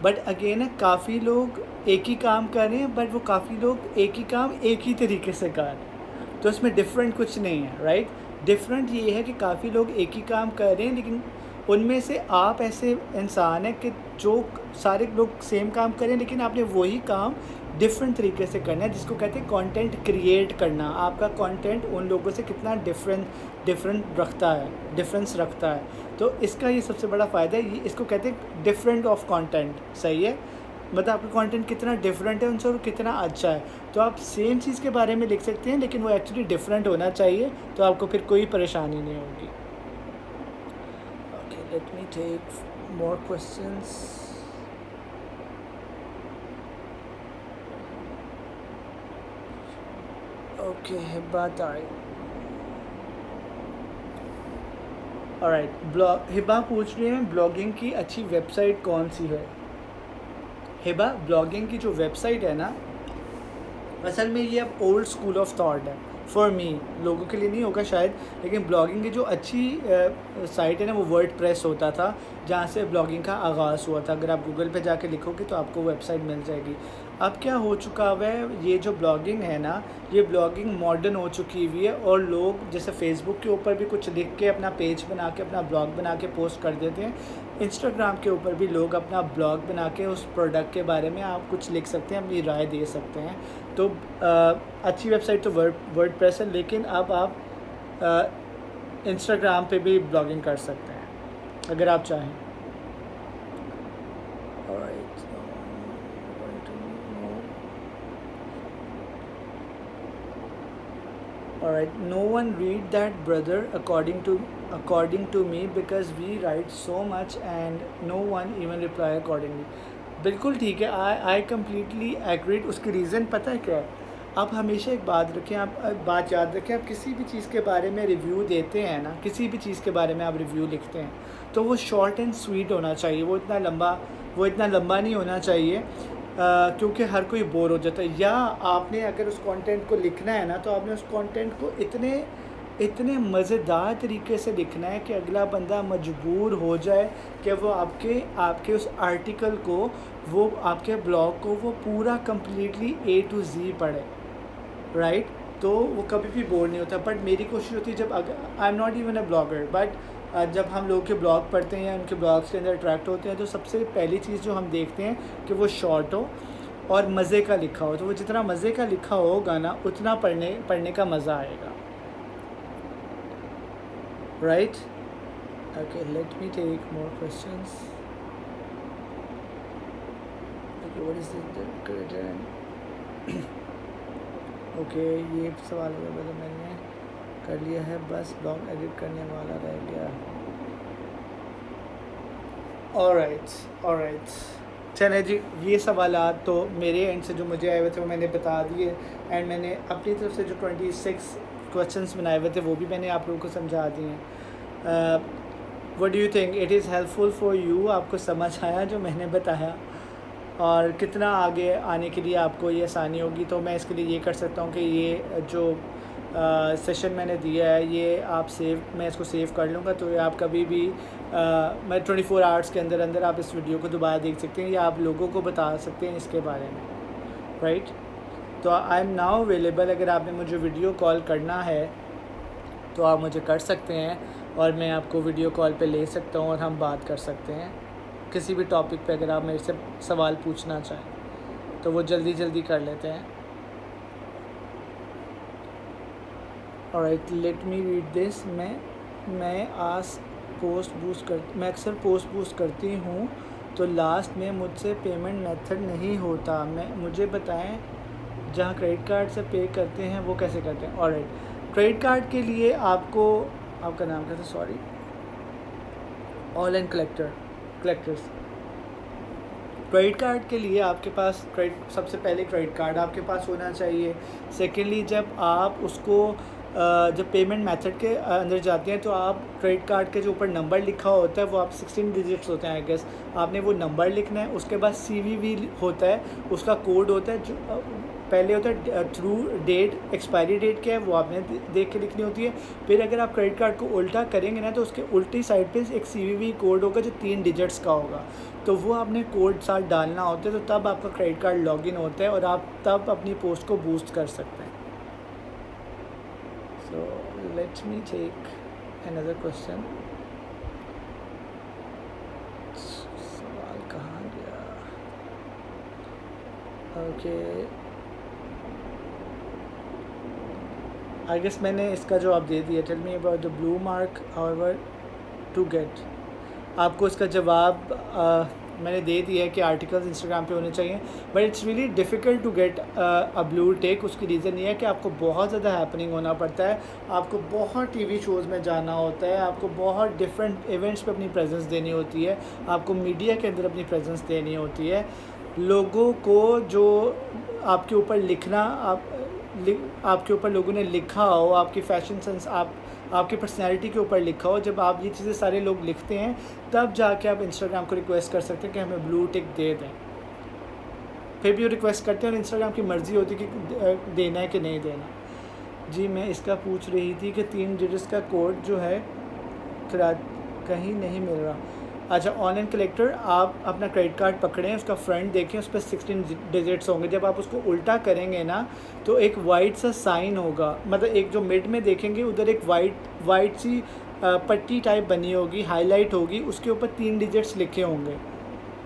बट अगेन है, काफ़ी लोग एक ही काम कर रहे हैं, बट वो काफ़ी लोग एक ही काम एक ही तरीके से कर रहे हैं, तो इसमें डिफरेंट कुछ नहीं है, राइट? डिफरेंट ये है कि काफ़ी लोग एक ही काम कर रहे हैं, लेकिन उनमें से आप ऐसे इंसान हैं कि जो सारे लोग सेम काम करें, लेकिन आपने वही काम डिफरेंट तरीके से करना है, जिसको कहते हैं कंटेंट क्रिएट करना। आपका कंटेंट उन लोगों से कितना डिफरेंस रखता है। तो इसका ये सबसे बड़ा फ़ायदा है, ये इसको कहते हैं डिफरेंट ऑफ कंटेंट। सही है, मतलब आपका कंटेंट कितना डिफरेंट है उनसे और कितना अच्छा है। तो आप सेम चीज़ के बारे में लिख सकते हैं, लेकिन वो एक्चुअली डिफरेंट होना चाहिए, तो आपको फिर कोई परेशानी नहीं होगी। Let me take more questions. Okay, हिब्बा तारिक। ऑलराइट, हिब्बा पूछ रही है ब्लॉगिंग की अच्छी वेबसाइट कौन सी है। हिब्बा, ब्लॉगिंग की जो वेबसाइट है ना, असल में ये अब ओल्ड स्कूल ऑफ थॉट है फॉर मी, लोगों के लिए नहीं होगा शायद, लेकिन ब्लॉगिंग की जो अच्छी साइट है ना, वो वर्डप्रेस होता था, जहाँ से ब्लॉगिंग का आगाज़ हुआ था। अगर आप गूगल पे जाके लिखोगे तो आपको वेबसाइट मिल जाएगी। अब क्या हो चुका हुआ है, ये जो ब्लॉगिंग है ना, ये ब्लॉगिंग मॉडर्न हो चुकी हुई है, और लोग जैसे फेसबुक के ऊपर भी कुछ लिख के अपना पेज बना के अपना ब्लॉग बना के पोस्ट कर देते हैं, इंस्टाग्राम के ऊपर भी लोग अपना ब्लॉग बना के उस प्रोडक्ट के बारे में आप कुछ लिख सकते हैं, अपनी राय दे सकते हैं। तो अच्छी वेबसाइट तो वर्डप्रेस है, लेकिन अब आप इंस्टाग्राम पे भी ब्लॉगिंग कर सकते हैं अगर आप चाहें। Alright, no one read that, brother, according to me, because we write so much and no one even reply accordingly. बिल्कुल ठीक है, आई कम्प्लीटली एग्रीड। उसकी रीज़न पता है क्या है? आप हमेशा एक बात रखें, आप बात याद रखें, आप किसी भी चीज़ के बारे में रिव्यू देते हैं ना, किसी भी चीज़ के बारे में आप रिव्यू लिखते हैं, तो वो शॉर्ट एंड स्वीट होना चाहिए। वो इतना लंबा नहीं होना चाहिए, क्योंकि हर कोई बोर हो जाता है। या आपने अगर उस कंटेंट को लिखना है ना, तो आपने उस कंटेंट को इतने मज़ेदार तरीके से लिखना है कि अगला बंदा मजबूर हो जाए कि वो आपके उस आर्टिकल को वो आपके ब्लॉग को वो पूरा कम्प्लीटली A to Z पढ़े, राइट? तो वो कभी भी बोर नहीं होता। बट मेरी कोशिश होती है, जब अगर I am not even a blogger, but जब हम लोग के ब्लॉग पढ़ते हैं या उनके ब्लॉग्स के अंदर अट्रैक्ट होते हैं, तो सबसे पहली चीज़ जो हम देखते हैं कि वो शॉर्ट हो और मज़े का लिखा हो। तो वो जितना मज़े का लिखा होगा ना, उतना पढ़ने का मज़ा आएगा, right? Okay, let me take more questions. Okay, what is the okay, ये सवाल तो मैंने कर लिया है, बस ब्लॉग एडिट करने वाला रह गया। ऑलराइट, चले जी, ये सवालात तो मेरे एंड से जो मुझे आए हुए थे वो मैंने बता दिए, एंड मैंने अपनी तरफ से जो 26 क्वेश्चंस बनाए हुए थे वो भी मैंने आप लोगों को समझा दिए हैं। What do you think, it is helpful for you? आपको समझ आया जो मैंने बताया, और कितना आगे आने के लिए आपको ये आसानी होगी? तो मैं इसके लिए ये कर सकता हूँ कि ये जो सेशन मैंने दिया है, ये आप मैं इसको सेव कर लूँगा, तो ये आप कभी भी मैं 24 आवर्स के अंदर अंदर आप इस वीडियो को दोबारा देख सकते हैं या आप लोगों को बता सकते हैं इसके बारे में, राइट? तो आई एम नाउ अवेलेबल। अगर आपने मुझे वीडियो कॉल करना है तो आप मुझे कर सकते हैं, और मैं आपको वीडियो कॉल पे ले सकता हूँ और हम बात कर सकते हैं किसी भी टॉपिक पे। अगर आप मेरे से सवाल पूछना चाहें तो वो जल्दी कर लेते हैं। Alright, let me read this. मैं अक्सर पोस्ट बूस्ट करती हूँ, तो लास्ट में मुझसे पेमेंट मेथड नहीं होता। मुझे बताएं, जहाँ क्रेडिट कार्ड से पे करते हैं वो कैसे करते हैं? ऑलराइट, क्रेडिट कार्ड के लिए आपका नाम क्या था? Sorry, online collectors. Credit card के लिए आपके पास सबसे पहले क्रेडिट कार्ड आपके पास होना चाहिए। सेकेंडली, जब आप उसको जब पेमेंट मेथड के अंदर जाते हैं, तो आप क्रेडिट कार्ड के जो ऊपर नंबर लिखा होता है वो आप 16 डिजिट्स होते हैं आई गेस, आपने वो नंबर लिखना है। उसके बाद CVV होता है, उसका कोड होता है, जो पहले होता है थ्रू डेट, एक्सपायरी डेट क्या है वो आपने देख के लिखनी होती है। फिर अगर आप क्रेडिट कार्ड को उल्टा करेंगे ना, तो उसके उल्टी साइड पे एक CVV कोड होगा जो 3 डिजिट्स का होगा, तो वो आपने कोड साथ डालना होता है। तो तब आपका क्रेडिट कार्ड लॉगिन होता है और आप तब अपनी पोस्ट को बूस्ट कर सकते हैं। So let me take another question. सवाल कहाँ गया? ओके, आई गेस मैंने इसका जवाब दे दिया। Tell me about the blue mark, however to get. आपको इसका जवाब मैंने दे दिया है कि आर्टिकल्स इंस्टाग्राम पे होने चाहिए, but it's really difficult to get a blue tick. उसकी रीज़न ये है कि आपको बहुत ज़्यादा हैपनिंग होना पड़ता है, आपको बहुत TV शोज़ में जाना होता है, आपको बहुत डिफरेंट इवेंट्स पे अपनी प्रेजेंस देनी होती है, आपको मीडिया के अंदर अपनी प्रेजेंस देनी होती है। लोगों को जो आपके ऊपर आपके ऊपर लोगों ने लिखा हो, आपकी फ़ैशन सेंस, आपकी पर्सनैलिटी के ऊपर लिखा हो, जब आप ये चीज़ें सारे लोग लिखते हैं, तब जाके आप इंस्टाग्राम को रिक्वेस्ट कर सकते हैं कि हमें ब्लू टिक दे दें। फिर भी वो रिक्वेस्ट करते हैं और इंस्टाग्राम की मर्ज़ी होती है कि देना है कि नहीं देना। जी, मैं इसका पूछ रही थी कि 3 डिजिट्स का कोड जो है कहीं नहीं मिल रहा। अच्छा, ऑनलाइन कलेक्टर, आप अपना क्रेडिट कार्ड पकड़ें, उसका फ्रंट देखें, उस पर 16 डिजिट्स होंगे। जब आप उसको उल्टा करेंगे ना, तो एक वाइट सा साइन होगा, मतलब एक जो मिड में देखेंगे उधर एक वाइट सी पट्टी टाइप बनी होगी, हाईलाइट होगी, उसके ऊपर 3 डिजिट्स लिखे होंगे।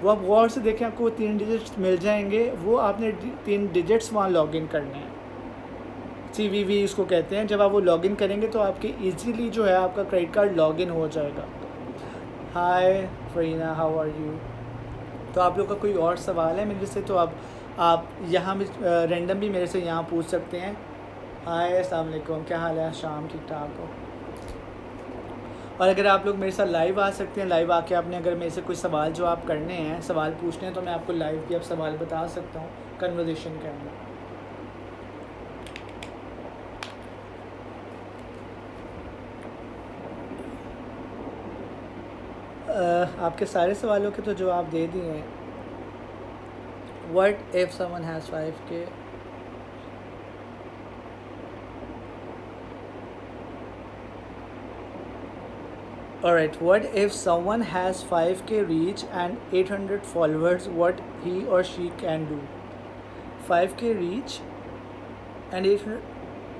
वो आप गौर से देखें, आपको वो 3 डिजिट्स मिल जाएंगे। वो आपने 3 डिजिट्स वहाँ लॉगिन करने हैं, CVV उसको कहते हैं। जब आप वो लॉगिन करेंगे तो आपके ईजीली जो है आपका क्रेडिट कार्ड लॉगिन हो जाएगा। हाय फरीना, हाउ आर यू? तो आप लोग का कोई और सवाल है मेरे से, तो आप यहाँ भी रैंडम भी मेरे से यहाँ पूछ सकते हैं। हाय, अस्सलाम वालेकुम, क्या हाल है? शाम ठीक ठाक हो? और अगर आप लोग मेरे साथ लाइव आ सकते हैं, लाइव आके आपने अगर मेरे से कोई सवाल जो आप करने हैं, सवाल पूछने हैं, तो मैं आपको लाइव भी अब सवाल बता सकता हूँ कन्वर्सेशन के अंदर। आपके सारे सवालों के तो जवाब दे दिए हैं। What if someone has 5K? Alright, what if someone has 5k reach and 800 followers, what he or she can do? 5k reach and 800,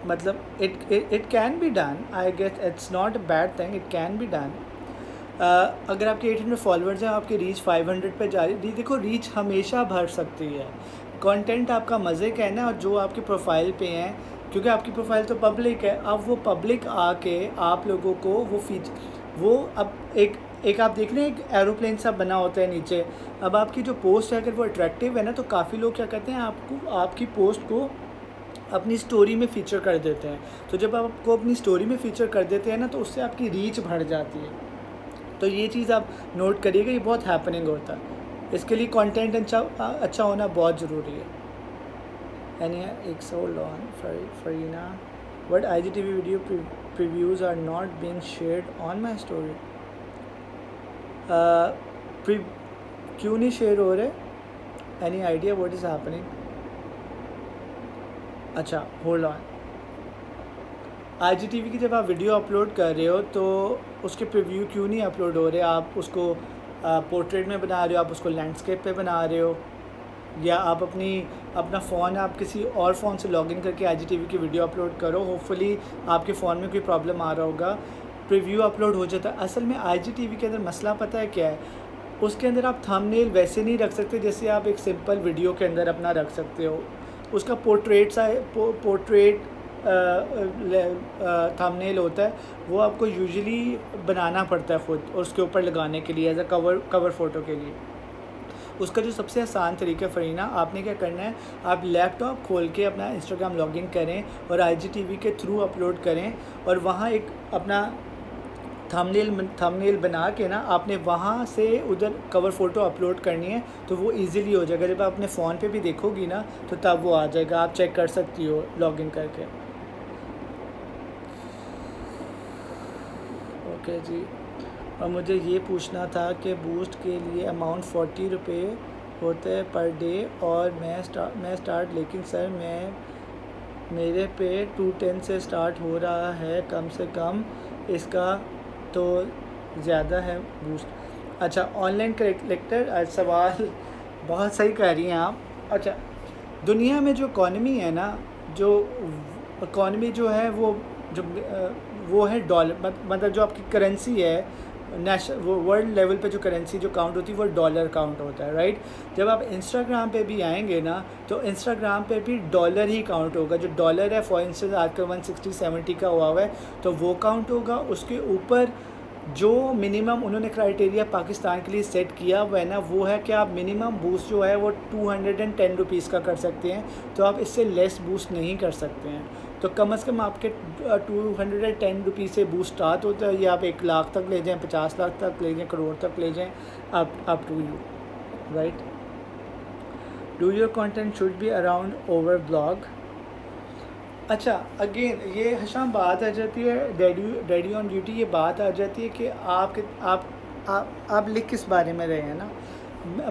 मतलब it can be done. I guess it's not a bad thing, it can be done. अगर आपके 800 followers हैं, आपकी reach 500 पे जा रही, देखो reach हमेशा बढ़ सकती है, कंटेंट आपका मज़े का है ना, और जो आपकी प्रोफाइल पे हैं, क्योंकि आपकी प्रोफाइल तो पब्लिक है, अब वो पब्लिक आके आप लोगों को वो अब एक आप देख रहे हैं, एक एरोप्लेन सा बना होता है नीचे। अब आपकी जो पोस्ट है अगर वो अट्रैक्टिव है ना, तो काफ़ी लोग क्या करते हैं, आपकी पोस्ट को अपनी स्टोरी में फ़ीचर कर देते हैं। तो जब आपको अपनी स्टोरी में फ़ीचर कर देते हैं ना, तो उससे आपकी रीच बढ़ जाती है। तो ये चीज़ आप नोट करिएगा, ये बहुत हैपनिंग होता है। इसके लिए कंटेंट अच्छा होना बहुत ज़रूरी है। एनी एक सोल्ड ऑन फरीना, but IGTV video previews are not being shared on my story. क्यों नहीं शेयर हो रहे? Any idea what is happening? अच्छा, होल्ड ऑन। IGTV की जब आप वीडियो अपलोड कर रहे हो तो उसके प्रीव्यू क्यों नहीं अपलोड हो रहे? आप उसको पोर्ट्रेट में बना रहे हो, आप उसको लैंडस्केप पे बना रहे हो, या आप अपना फ़ोन आप किसी और फ़ोन से लॉगिन करके IGTV की वीडियो अपलोड करो। होपफुली आपके फ़ोन में कोई प्रॉब्लम आ रहा होगा, प्रीव्यू अपलोड हो जाता है। असल में IGTV के अंदर मसला पता है क्या है? उसके अंदर आप थंबनेल वैसे नहीं रख सकते जैसे आप एक सिंपल वीडियो के अंदर अपना रख सकते हो। उसका पोर्ट्रेट थंबनेल होता है, वो आपको यूजुअली बनाना पड़ता है खुद, और उसके ऊपर लगाने के लिए एज अ कवर फ़ोटो के लिए। उसका जो सबसे आसान तरीका फरीना, आपने क्या करना है, आप लैपटॉप खोल के अपना इंस्टाग्राम लॉगिन करें और IGTV के थ्रू अपलोड करें, और वहाँ एक अपना थंबनेल बना के ना आपने वहाँ से उधर कवर फ़ोटो अपलोड करनी है, तो वो इजीली हो जाएगा। जब आप अपने फ़ोन पे भी देखोगी ना, तो तब वो आ जाएगा, आप चेक कर सकती हो लॉगिन करके। ओके जी। और मुझे ये पूछना था कि बूस्ट के लिए अमाउंट 40 रुपये होते हैं पर डे, और मैं स्टार्ट लेकिन सर मेरे पे 210 से स्टार्ट हो रहा है, कम से कम इसका तो ज़्यादा है बूस्ट। अच्छा, ऑनलाइन कलेक्टर, सवाल बहुत सही कह रही हैं आप। अच्छा, दुनिया में जो इकॉनमी है ना, जो इकॉनमी जो है वो है डॉलर, मतलब जो आपकी करेंसी है वो वर्ल्ड लेवल पे जो करेंसी जो काउंट होती है वो डॉलर काउंट होता है, राइट। जब आप इंस्टाग्राम पे भी आएंगे ना, तो इंस्टाग्राम पे भी डॉलर ही काउंट होगा। जो डॉलर है, फॉर इंस्टेंस आजकल 160-170 का हुआ है, तो वो काउंट होगा। उसके ऊपर जो मिनिमम उन्होंने क्राइटेरिया पाकिस्तान के लिए सेट किया हुआ है ना, वो है कि आप मिनिमम बूस्ट जो है वो 210 रुपीज़ का कर सकते हैं, तो आप इससे लेस बूस्ट नहीं कर सकते हैं। तो कम से कम आपके 210 रुपीज़ से बूस्ट स्टार्ट होता है। ये आप 1 लाख तक ले जाएँ, 50 लाख तक ले जाएँ, करोड़ तक ले जाएँ, up to you, right. Do your content should be around over blog. अच्छा, अगेन ये हशाम बात आ जाती है, डैडी ऑन ड्यूटी, ये बात आ जाती है कि आप लिख किस बारे में रहे हैं ना।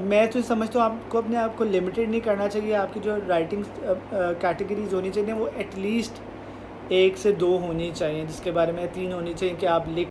मैं तो समझता हूँ आपको अपने आप को लिमिटेड नहीं करना चाहिए। आपकी जो राइटिंग कैटेगरीज होनी चाहिए वो एटलीस्ट 1 से 2 होनी चाहिए, जिसके बारे में 3 होनी चाहिए कि आप लिख